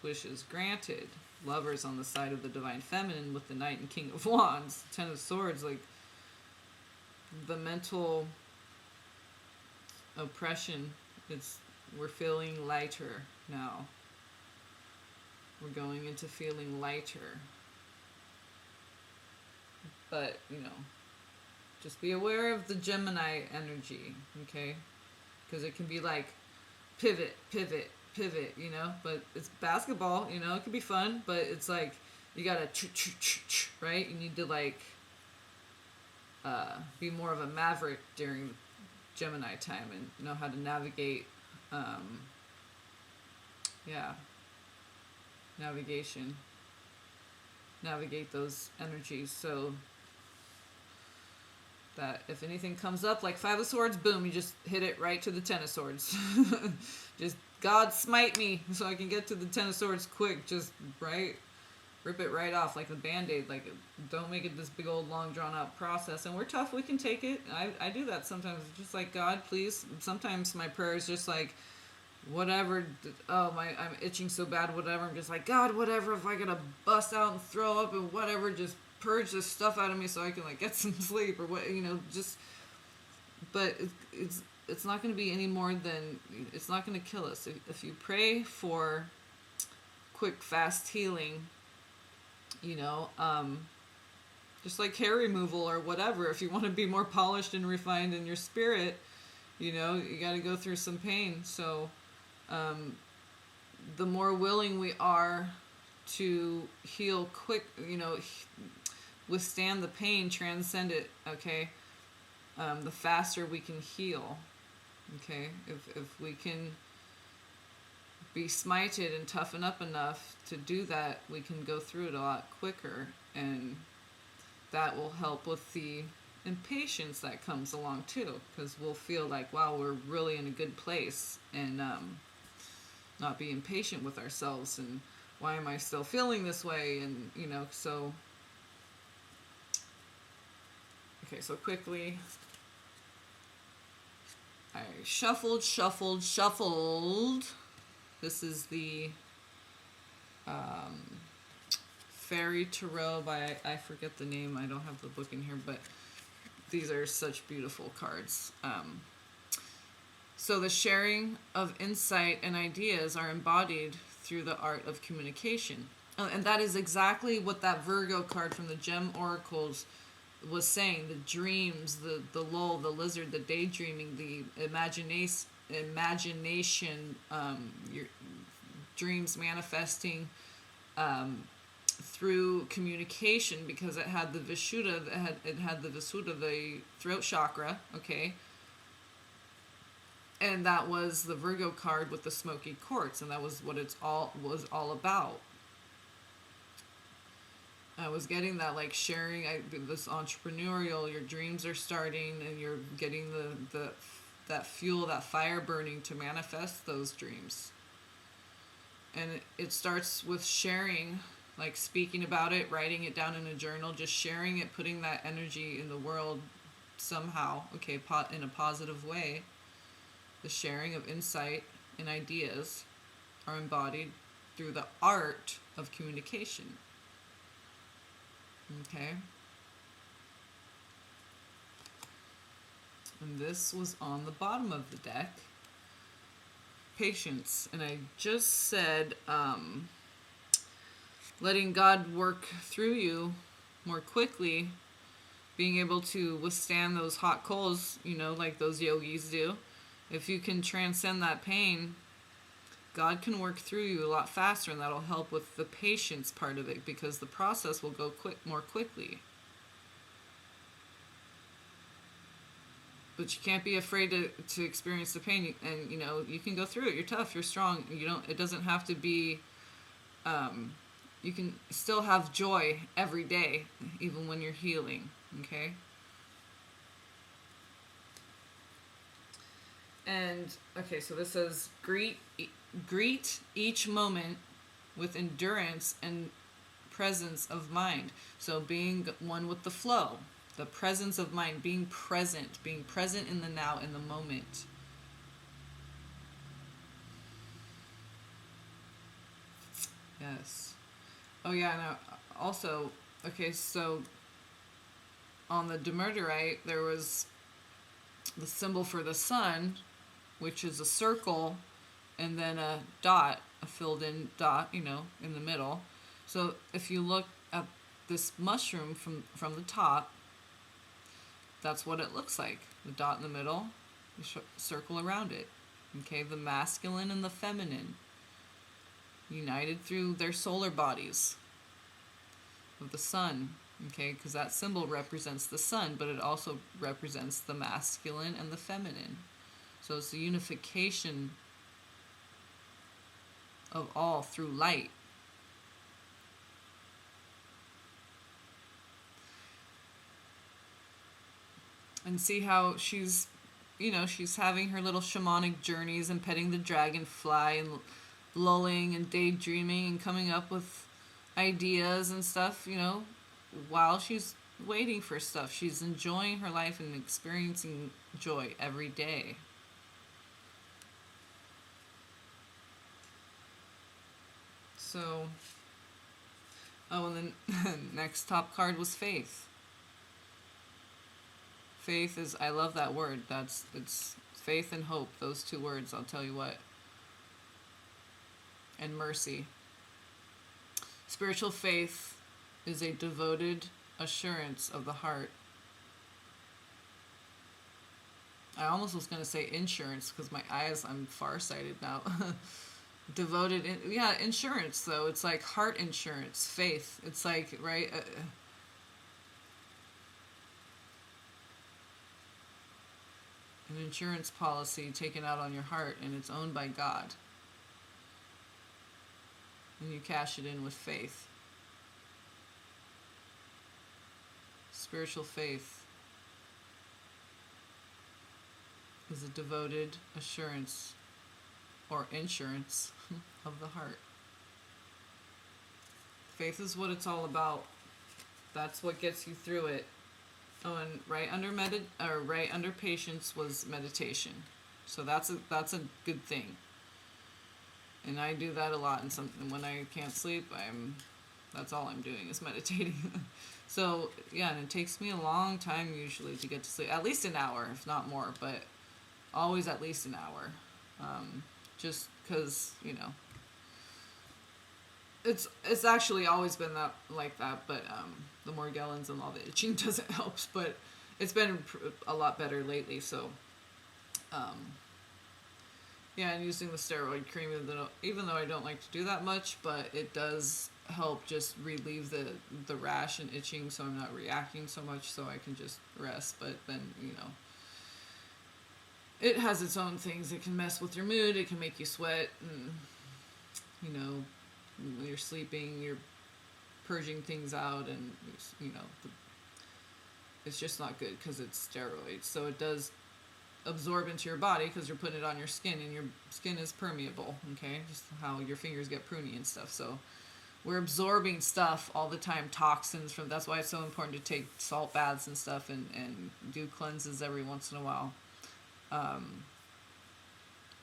wishes granted. Lovers on the side of the Divine Feminine with the Knight and King of Wands. Ten of Swords, like the mental oppression, we're feeling lighter now. We're going into feeling lighter. But, just be aware of the Gemini energy, okay? Because it can be like pivot, but it's basketball, it could be fun, but it's like you gotta right? You need to like be more of a maverick during Gemini time and know how to navigate navigate those energies, so that if anything comes up like Five of Swords, boom, you just hit it right to the Ten of Swords. Just God smite me so I can get to the Ten of Swords quick. Just rip it right off like a Band-Aid. Like, don't make it this big old long drawn out process. And we're tough, we can take it. I do that sometimes. It's just like, God, please. Sometimes my prayer is just like, whatever. I'm itching so bad, whatever. I'm just like, God, whatever. If I gotta bust out and throw up and whatever, just purge this stuff out of me so I can like get some sleep or what, just. But it's not going to be any more than, it's not going to kill us. If you pray for quick, fast healing, just like hair removal or whatever, if you want to be more polished and refined in your spirit, you got to go through some pain. So the more willing we are to heal quick, withstand the pain, transcend it, okay, the faster we can heal. Okay, if we can be smited and toughen up enough to do that, we can go through it a lot quicker, and that will help with the and patience that comes along too, because we'll feel like, wow, we're really in a good place, and not be impatient with ourselves, and why am I still feeling this way, and so okay, so quickly I shuffled. This is the Fairy Tarot by, I forget the name, I don't have the book in here, but these are such beautiful cards. So the sharing of insight and ideas are embodied through the art of communication. And that is exactly what that Virgo card from the Gem Oracles was saying. The dreams, the lull, the lizard, the daydreaming, the imagination, your dreams manifesting through communication, because it had the Vishuddha, it had the Visuddha, the throat chakra, okay? And that was the Virgo card with the smoky quartz, and that was what was all about. I was getting that, like, sharing this entrepreneurial, your dreams are starting, and you're getting that fuel, that fire burning to manifest those dreams. And it starts with sharing, like speaking about it, writing it down in a journal, just sharing it, putting that energy in the world somehow, okay, in a positive way. The sharing of insight and ideas are embodied through the art of communication. Okay? And this was on the bottom of the deck. Patience. And I just said, letting God work through you more quickly, being able to withstand those hot coals, like those yogis do. If you can transcend that pain, God can work through you a lot faster, and that'll help with the patience part of it, because the process will go more quickly. But you can't be afraid to experience the pain, and you can go through it. You're tough, you're strong. It doesn't have to be, you can still have joy every day, even when you're healing, okay? And, okay, so this says, greet each moment with endurance and presence of mind. So being one with the flow, the presence of mind, being present in the now, in the moment. Yes. Oh yeah, no, also, okay, so on the Demerderite, there was the symbol for the sun, which is a circle, and then a dot, a filled in dot, in the middle. So if you look at this mushroom from the top, that's what it looks like. The dot in the middle, you circle around it. Okay, the masculine and the feminine, united through their solar bodies of the sun. Okay, because that symbol represents the sun, but it also represents the masculine and the feminine. So it's the unification of all through light. And see how she's having her little shamanic journeys and petting the dragonfly and lulling and daydreaming and coming up with ideas and stuff, while she's waiting for stuff. She's enjoying her life and experiencing joy every day. So, and then next top card was faith. Faith is, I love that word. It's faith and hope. Those two words, I'll tell you what. And mercy. Spiritual faith is a devoted assurance of the heart. I almost was going to say insurance, because I'm farsighted now. Devoted, insurance, though. It's like heart insurance, faith. It's like, right? An insurance policy taken out on your heart, and it's owned by God. And you cash it in with faith. Spiritual faith. is a devoted assurance or insurance of the heart. Faith is what it's all about. That's what gets you through it. Oh, and right under patience was meditation. So that's a good thing. And I do that a lot. And when I can't sleep, that's all I'm doing is meditating. So yeah, and it takes me a long time usually to get to sleep. At least an hour, if not more. But always at least an hour. Just because it's actually always been like that. But the Morgellons and all the itching doesn't help. But it's been a lot better lately. So. Yeah, and using the steroid cream, even though I don't like to do that much, but it does help just relieve the rash and itching, so I'm not reacting so much, so I can just rest. But then, it has its own things. It can mess with your mood, it can make you sweat, and, when you're sleeping, you're purging things out, and, it's just not good because it's steroids. So it does absorb into your body because you're putting it on your skin, and your skin is permeable, okay? Just how your fingers get pruny and stuff. So we're absorbing stuff all the time, toxins from. That's why it's so important to take salt baths and stuff, and do cleanses every once in a while.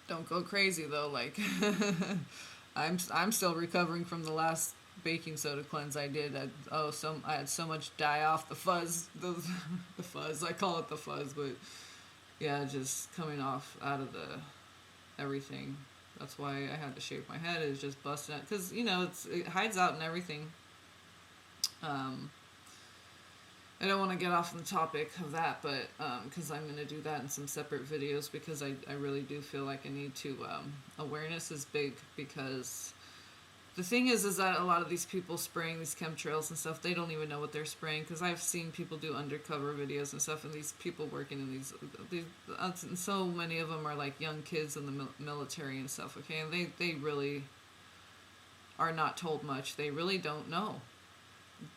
Don't go crazy though. Like I'm still recovering from the last baking soda cleanse I did. I had so much die off the fuzz. The fuzz. I call it the fuzz, but. Yeah, just coming off out of everything. That's why I had to shave my head. It's just busting out. Because, it hides out in everything. I don't want to get off on the topic of that, but because I'm going to do that in some separate videos, because I really do feel like I need to. Awareness is big, because the thing is that a lot of these people spraying these chemtrails and stuff, they don't even know what they're spraying, because I've seen people do undercover videos and stuff, and these people working in these and so many of them are like young kids in the military and stuff, okay, and they really are not told much. They really don't know.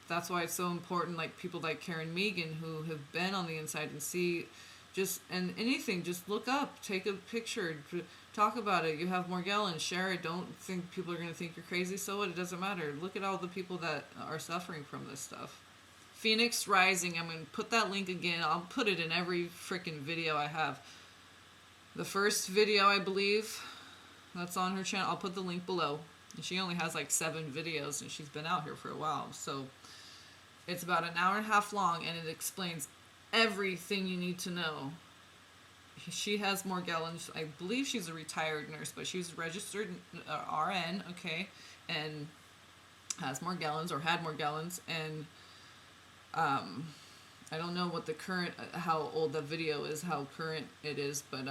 That's why it's so important, like people like Karen Megan, who have been on the inside and see and anything, just look up, take a picture, talk about it. You have Morgellons, share it. Don't think people are going to think you're crazy. So what? It doesn't matter. Look at all the people that are suffering from this stuff. Phoenix Rising, I'm going to put that link again. I'll put it in every freaking video I have. The first video, I believe, that's on her channel. I'll put the link below. And she only has like 7 videos, and she's been out here for a while. So it's about an hour and a half long, and it explains everything you need to know. She has Morgellons. I believe she's a retired nurse, but she's a registered RN, okay, and has Morgellons, or had Morgellons, and I don't know what how old the video is, how current it is, but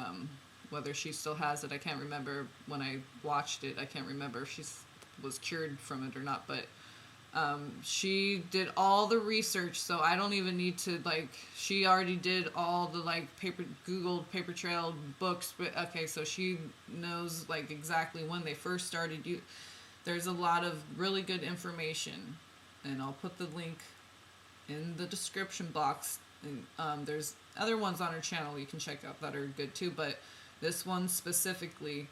whether she still has it, I can't remember. When I watched it, I can't remember if she was cured from it or not, but she did all the research, so I don't even need to, she already did all the, Googled paper trail books, but, okay, so she knows, exactly when they first started. There's a lot of really good information, and I'll put the link in the description box, and there's other ones on her channel you can check out that are good too, but this one specifically,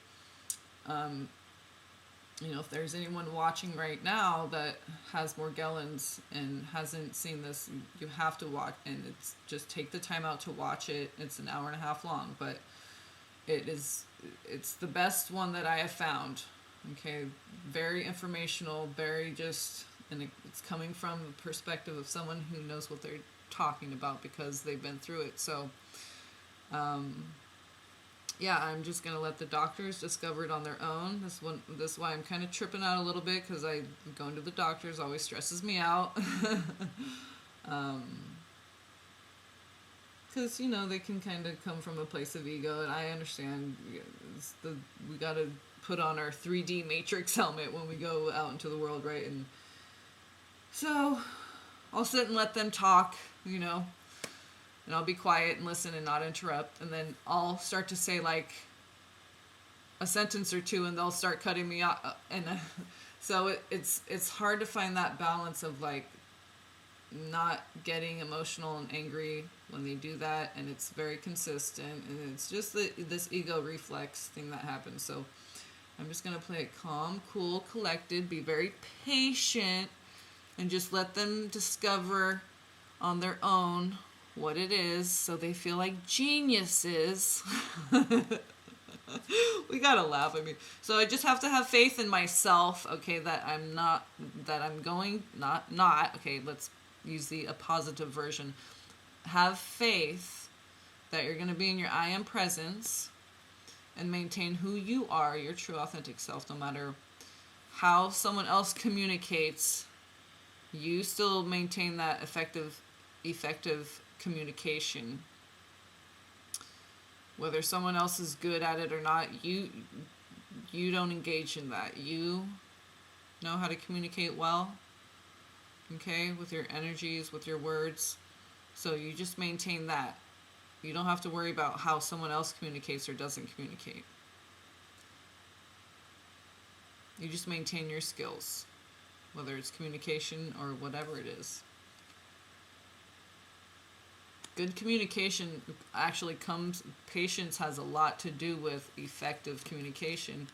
if there's anyone watching right now that has Morgellons and hasn't seen this, you have to watch, and just take the time out to watch it. It's an hour and a half long, but it's the best one that I have found. Okay, very informational, and it's coming from the perspective of someone who knows what they're talking about because they've been through it. So, yeah, I'm just going to let the doctors discover it on their own. This is why I'm kind of tripping out a little bit, because going to the doctors always stresses me out. Because, they can kind of come from a place of ego, and I understand we got to put on our 3D Matrix helmet when we go out into the world, right? And so I'll sit and let them talk, and I'll be quiet and listen and not interrupt, and then I'll start to say a sentence or two, and they'll start cutting me off, and so it's hard to find that balance of not getting emotional and angry when they do that, and it's very consistent, and it's just this ego reflex thing that happens. So I'm just going to play it calm, cool, collected, be very patient, and just let them discover on their own what it is, so they feel like geniuses. We gotta laugh. I mean, so I just have to have faith in myself, okay, that I'm going, okay, let's use a positive version. Have faith that you're going to be in your I am presence and maintain who you are, your true authentic self, no matter how someone else communicates. You still maintain that effective communication. Whether someone else is good at it or not, you don't engage in that. You know how to communicate well, okay, with your energies, with your words. So you just maintain that. You don't have to worry about how someone else communicates or doesn't communicate. You just maintain your skills, whether it's communication or whatever it is. Good communication actually patience has a lot to do with effective communication.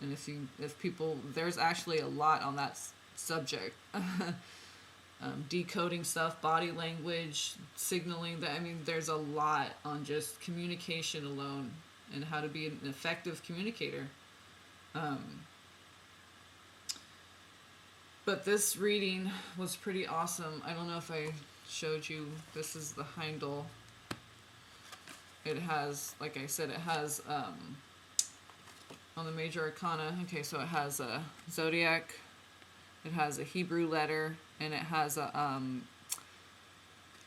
And if people, there's actually a lot on that subject. Decoding stuff, body language, signaling, there's a lot on just communication alone and how to be an effective communicator. But this reading was pretty awesome. I don't know if I showed you, this is the Heindel. It has, like I said, it has on the major arcana, okay, so it has a zodiac, it has a Hebrew letter, and it has a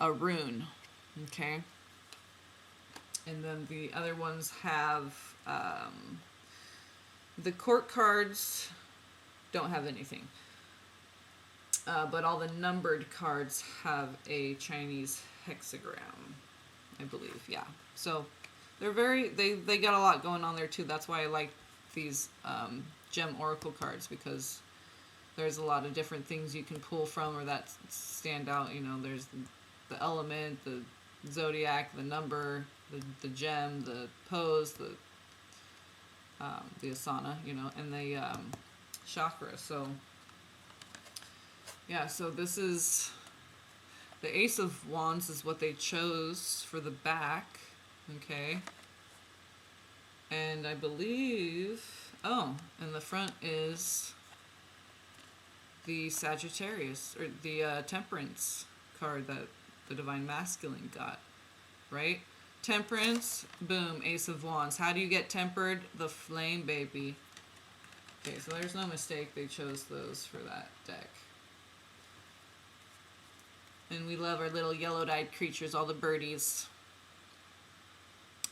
rune, okay, and then the other ones have the court cards don't have anything. But all the numbered cards have a Chinese hexagram, I believe. Yeah. So they're they got a lot going on there too. That's why I like these gem oracle cards, because there's a lot of different things you can pull from or that stand out. You know, there's the element, the zodiac, the number, the gem, the pose, the asana, you know, and the chakra. So yeah, so this is the Ace of Wands is what they chose for the back, okay? And I believe, and the front is the Sagittarius, or the Temperance card that the Divine Masculine got, right? Temperance, boom, Ace of Wands. How do you get tempered? The flame, baby. Okay, so there's no mistake they chose those for that deck. And we love our little yellow-dyed creatures, all the birdies.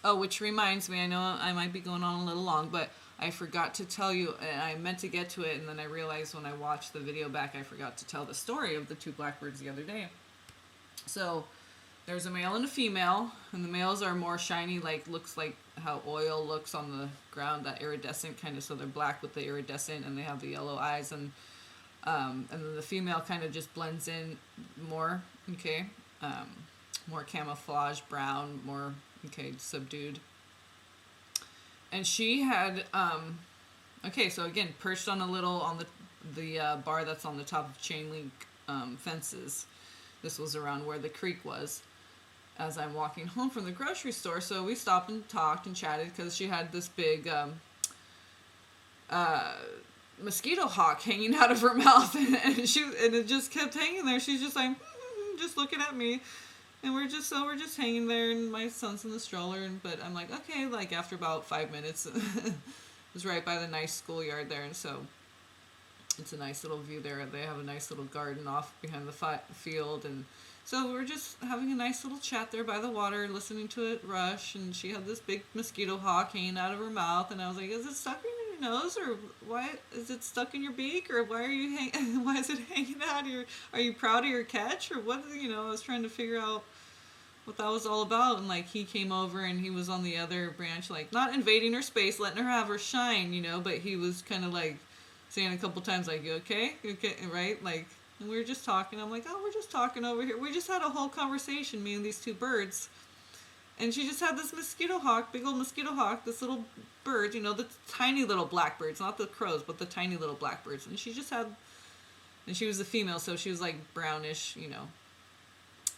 Oh, which reminds me, I know I might be going on a little long, but I forgot to tell you, and I meant to get to it, and then I realized when I watched the video back, I forgot to tell the story of the two blackbirds the other day. So, there's a male and a female, and the males are more shiny, like, looks like how oil looks on the ground, that iridescent kind of, so they're black with the iridescent, and they have the yellow eyes, and then the female kind of just blends in more, okay, more camouflage, brown, more, okay, subdued. And she had, okay, so again, perched on the bar that's on the top of chain link fences. This was around where the creek was, as I'm walking home from the grocery store. So we stopped and talked and chatted, because she had this big mosquito hawk hanging out of her mouth, and it just kept hanging there. She's just like just looking at me, and we're just hanging there, and my son's in the stroller, but I'm like, okay, like after about 5 minutes it was right by the nice schoolyard there, and so it's a nice little view there. They have a nice little garden off behind the field, and so we're just having a nice little chat there by the water, listening to it rush, and she had this big mosquito hawk hanging out of her mouth, and I was like, is it stuck in your nose, or why is it stuck in your beak, or why is it hanging out? Are you proud of your catch, or what? You know, I was trying to figure out what that was all about, and like he came over and he was on the other branch, like not invading her space, letting her have her shine, you know, but he was kind of like saying a couple times, like, you okay, right, like And we were just talking. I'm like, oh, we're just talking over here. We just had a whole conversation, me and these two birds. And she just had this mosquito hawk, big old mosquito hawk, this little bird, you know, the tiny little blackbirds, not the crows, but the tiny little blackbirds. And she just had, and she was a female, so she was like brownish, you know.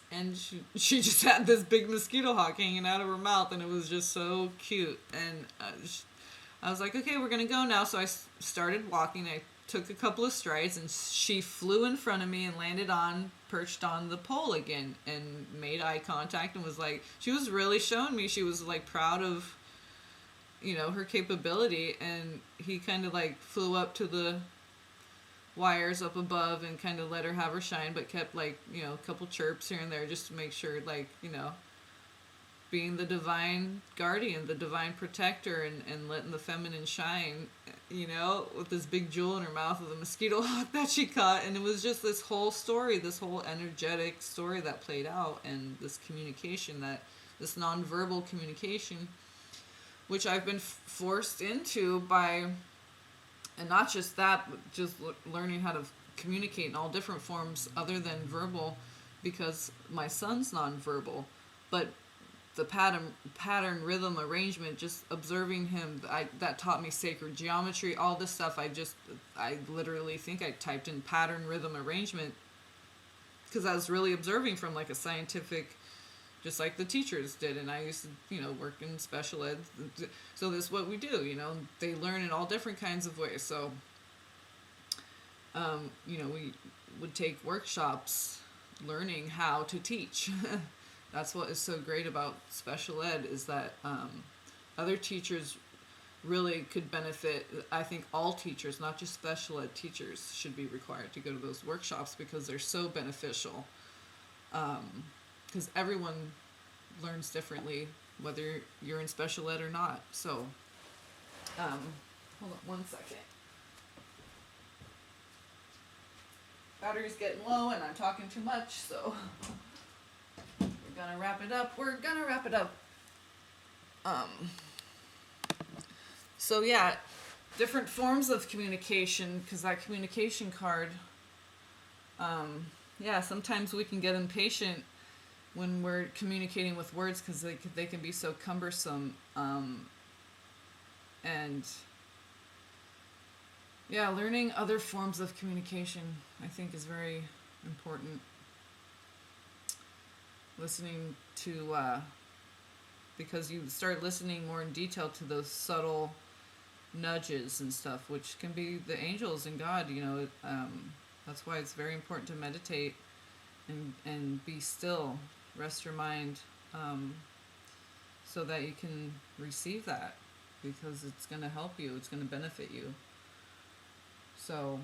And she just had this big mosquito hawk hanging out of her mouth, and it was just so cute. And I was like, okay, we're going to go now. So I started walking. I took a couple of strides, and she flew in front of me and perched on the pole again, and made eye contact, and was like, she was really showing me she was like proud of, you know, her capability. And he kind of like flew up to the wires up above and kind of let her have her shine, but kept like, you know, a couple chirps here and there just to make sure, like, you know, being the divine guardian, the divine protector, and letting the feminine shine, you know, with this big jewel in her mouth with a mosquito hawk that she caught. And it was just this whole story, this whole energetic story that played out, and this communication, this nonverbal communication, which I've been forced into by, and not just that, but just learning how to communicate in all different forms other than verbal, because my son's nonverbal. But the pattern, rhythm, arrangement, just observing him, that taught me sacred geometry, all this stuff. I literally think I typed in pattern, rhythm, arrangement, because I was really observing from like a scientific, just like the teachers did. And I used to, you know, work in special ed. So this is what we do, you know. They learn in all different kinds of ways. So, you know, we would take workshops learning how to teach. That's what is so great about special ed, is that other teachers really could benefit. I think all teachers, not just special ed teachers, should be required to go to those workshops, because they're so beneficial. Because everyone learns differently, whether you're in special ed or not. So, hold on one second. Battery's getting low, and I'm talking too much, so we're gonna wrap it up. So yeah, different forms of communication, because that communication card, yeah, sometimes we can get impatient when we're communicating with words, because they can be so cumbersome. And yeah, learning other forms of communication, I think, is very important. Listening to, because you start listening more in detail to those subtle nudges and stuff, which can be the angels and God, you know. That's why it's very important to meditate and be still, rest your mind, so that you can receive that, because it's going to help you, it's going to benefit you. So,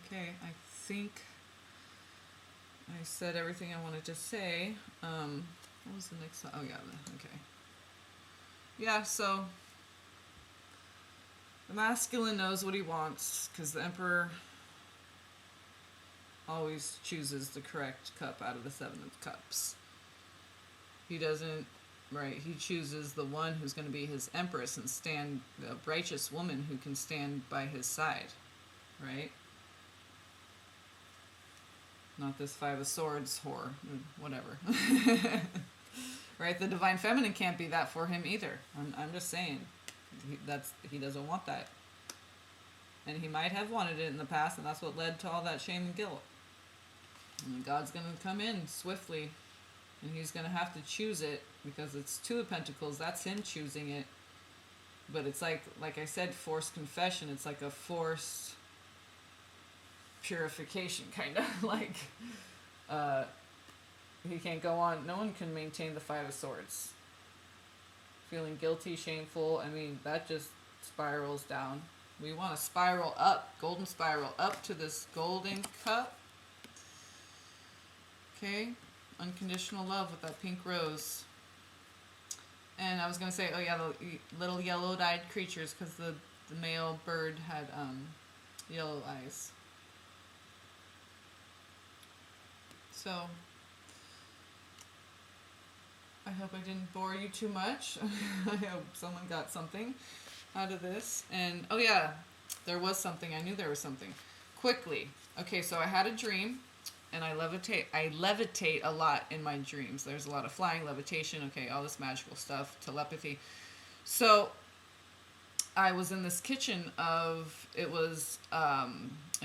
okay, I think I said everything I wanted to say. What was the next one? Oh yeah, okay. Yeah, so the masculine knows what he wants, because the Emperor always chooses the correct cup out of the 7 of cups. He doesn't, right, he chooses the one who's going to be his empress and stand, a righteous woman who can stand by his side, right? Not this 5 of Swords whore, whatever. Right, the divine feminine can't be that for him either. I'm just saying, he doesn't want that. And he might have wanted it in the past, and that's what led to all that shame and guilt. And God's going to come in swiftly, and he's going to have to choose it, because it's 2 of Pentacles. That's him choosing it. But it's like I said, forced confession. It's like a forced purification, kind of. Like, he can't go on. No one can maintain the 5 of Swords. Feeling guilty, shameful. I mean, that just spirals down. We want to spiral up, golden spiral up to this golden cup. Okay, unconditional love with that pink rose. And I was going to say, oh yeah, the little yellow-eyed creatures, because the male bird had yellow eyes. So, I hope I didn't bore you too much. I hope someone got something out of this. And, oh yeah, there was something. I knew there was something. quickly. Okay, so I had a dream, and I levitate. I levitate a lot in my dreams. There's a lot of flying, levitation. Okay, all this magical stuff, telepathy. So I was in this kitchen of, it was a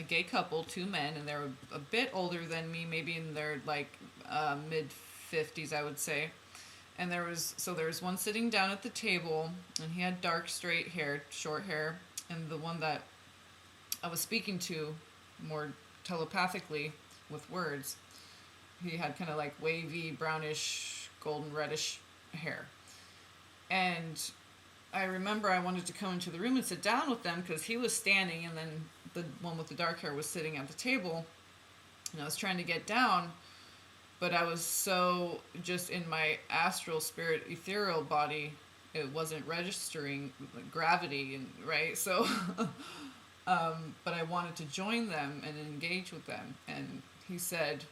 gay couple, two men, and they were a bit older than me, maybe in their like mid 50s, I would say. And there was one sitting down at the table, and he had dark, straight hair, short hair, and the one that I was speaking to more telepathically with words, he had kind of like wavy, brownish, golden reddish hair. And I remember I wanted to come into the room and sit down with them because he was standing, and then the one with the dark hair was sitting at the table. And I was trying to get down, but I was so just in my astral spirit ethereal body, it wasn't registering gravity, and right. So but I wanted to join them and engage with them. And he said,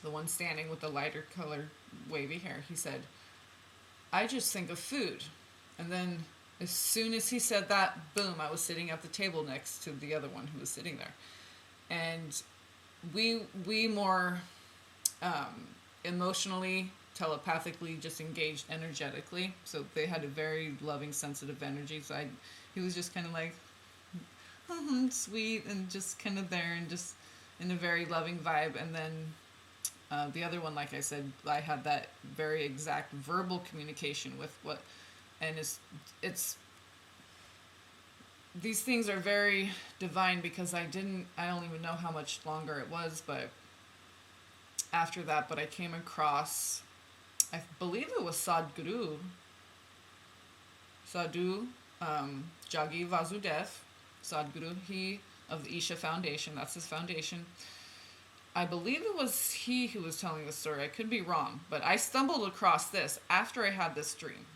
the one standing with the lighter colored wavy hair, he said, I just think of food. And then as soon as he said that, boom, I was sitting at the table next to the other one who was sitting there. And we more emotionally, telepathically just engaged energetically. So they had a very loving, sensitive energy. So he was just kind of like, sweet, and just kind of there, and just in a very loving vibe. And then the other one, like I said, I had that very exact verbal communication with what, and it's these things are very divine, because I don't even know how much longer it was, but after that, but I came across, I believe it was Sadhu, Jagi Vasudev, Sadhguru, he of the Isha Foundation, that's his foundation. I believe it was he who was telling the story. I could be wrong, but I stumbled across this after I had this dream.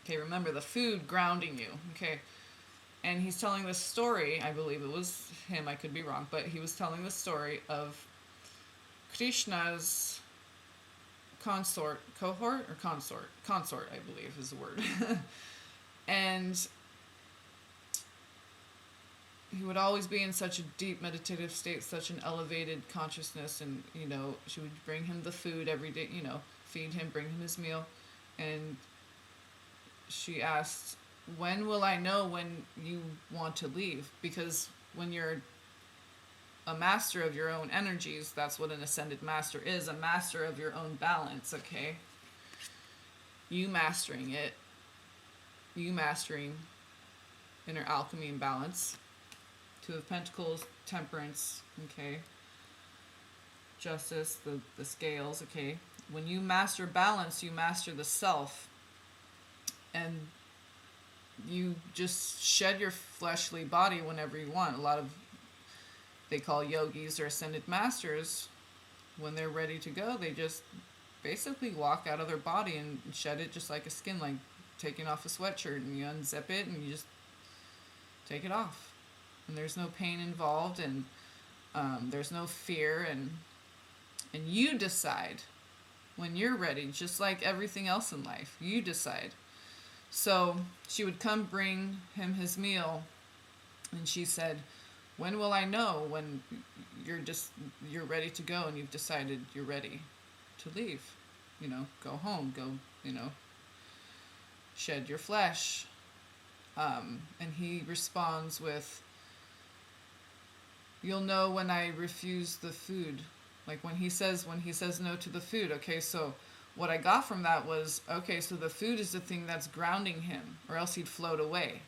Okay, remember the food grounding you. Okay, and he's telling this story. I believe it was him. I could be wrong, but he was telling the story of Krishna's consort, I believe is the word. And he would always be in such a deep meditative state, such an elevated consciousness, and she would bring him the food every day, feed him, bring him his meal. And she asked, when will I know when you want to leave? Because when you're a master of your own energies, that's what an ascended master is, a master of your own balance. Okay, you mastering it, you mastering inner alchemy and balance. Two of Pentacles, temperance, okay, justice, the scales, okay. When you master balance, you master the self, and you just shed your fleshly body whenever you want. A lot of, they call yogis or ascended masters, when they're ready to go, they just basically walk out of their body and shed it just like a skin, like taking off a sweatshirt, and you unzip it and you just take it off. And there's no pain involved, and there's no fear, and you decide when you're ready, just like everything else in life. You decide. So she would come bring him his meal, and she said, when will I know when you're ready to go, and you've decided you're ready to leave? Go home, go, shed your flesh. And he responds with, you'll know when I refuse the food. Like when he says no to the food. Okay, so what I got from that was, okay, so the food is the thing that's grounding him, or else he'd float away.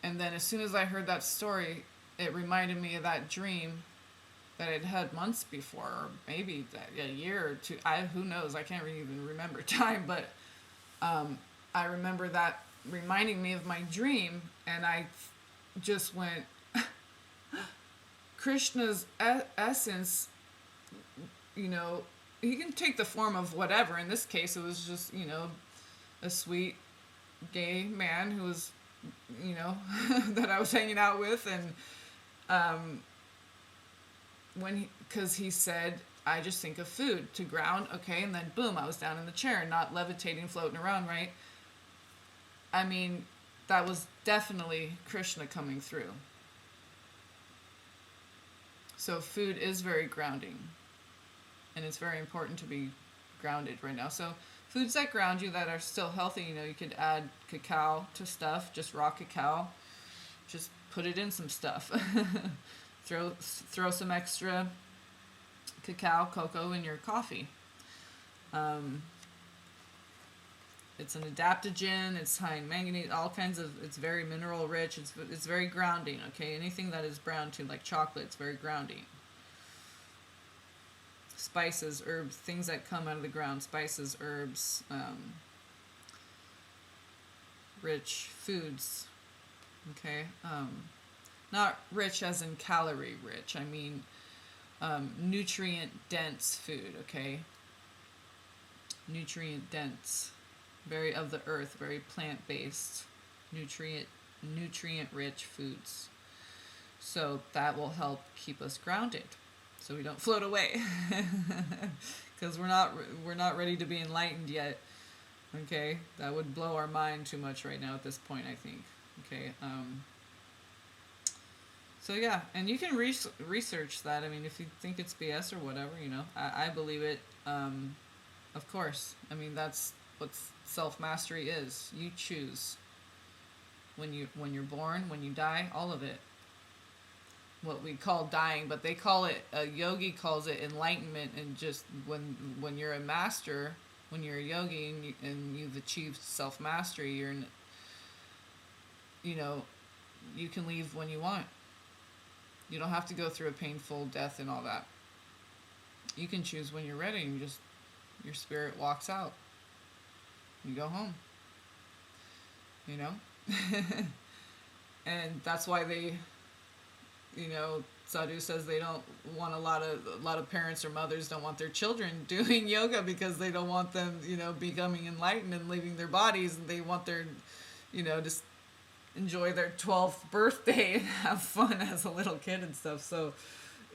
And then as soon as I heard that story, it reminded me of that dream that I'd had months before, or maybe a year or two. Who knows? I can't really even remember time, but I remember that reminding me of my dream, and I just went, Krishna's essence, he can take the form of whatever. In this case, it was just, a sweet gay man who was, that I was hanging out with. And because he said, I just think of food to ground. Okay. And then boom, I was down in the chair, not levitating, floating around, right? I mean, that was definitely Krishna coming through. So food is very grounding, and it's very important to be grounded right now. So foods that ground you that are still healthy, you could add cacao to stuff, just raw cacao. Just put it in some stuff. throw some extra cocoa in your coffee. It's an adaptogen. It's high in manganese. All kinds of. It's very mineral rich. It's very grounding. Okay, anything that is brown too, like chocolate, it's very grounding. Spices, herbs, things that come out of the ground. Spices, herbs, rich foods. Okay, not rich as in calorie rich. I mean nutrient dense food. Okay, nutrient dense. Very of the earth, very plant-based, nutrient-rich foods. So that will help keep us grounded, so we don't float away, because we're not ready to be enlightened yet. Okay, that would blow our mind too much right now at this point, I think. Okay, so yeah, and you can research that. I mean, if you think it's BS or whatever, I believe it. Of course, I mean that's what self-mastery is. You choose when you're born, when you die, all of it. What we call dying, but they call it, a yogi calls it enlightenment. And just when you're a master, when you're a yogi and you've achieved self-mastery, you can leave when you want. You don't have to go through a painful death and all that. You can choose when you're ready, and your spirit walks out. You go home. And that's why they, Sadhu says they don't want a lot of parents or mothers don't want their children doing yoga, because they don't want them, becoming enlightened and leaving their bodies, and they want their, just enjoy their 12th birthday and have fun as a little kid and stuff. So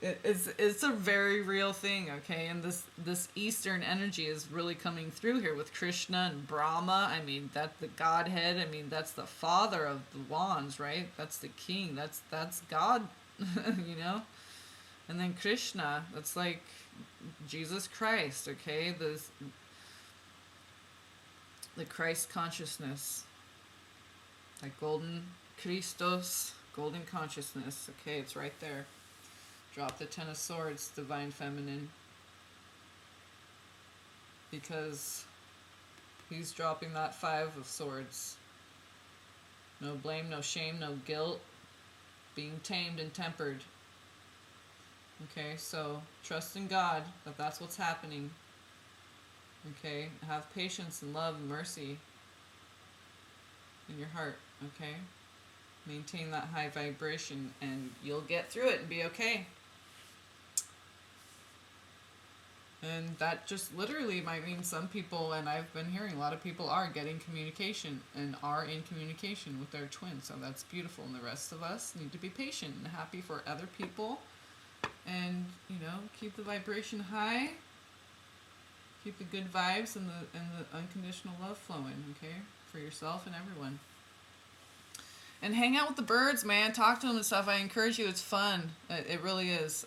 it's a very real thing. Okay, and this Eastern energy is really coming through here with Krishna and Brahma. I mean, that's the Godhead. I mean, that's the father of the wands, right? That's the king. That's God. And then Krishna, that's like Jesus Christ. Okay, the Christ consciousness, like golden Christos, golden consciousness. Okay, it's right there. Drop the Ten of Swords, Divine Feminine. Because he's dropping that Five of Swords. No blame, no shame, no guilt. Being tamed and tempered. Okay, so trust in God that that's what's happening. Okay, have patience and love and mercy in your heart. Okay, maintain that high vibration, and you'll get through it and be okay. And that just literally might mean some people, and I've been hearing a lot of people are getting communication and are in communication with their twin. So that's beautiful. And the rest of us need to be patient and happy for other people, and keep the vibration high, keep the good vibes and the unconditional love flowing. Okay, for yourself and everyone. And hang out with the birds, man. Talk to them and stuff. I encourage you. It's fun. It really is.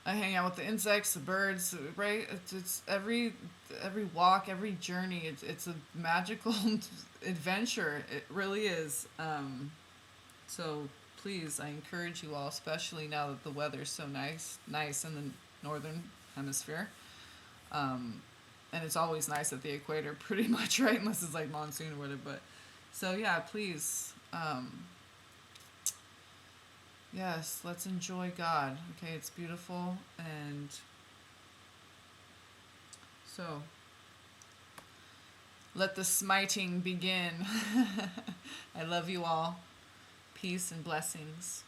I hang out with the insects, the birds, right? It's every walk, every journey. It's a magical adventure. It really is. So please, I encourage you all, especially now that the weather's so nice in the northern hemisphere. And it's always nice at the equator, pretty much, right? Unless it's like monsoon or whatever. But so yeah, please. Yes, let's enjoy God. Okay, it's beautiful. And so let the smiting begin. I love you all. Peace and blessings.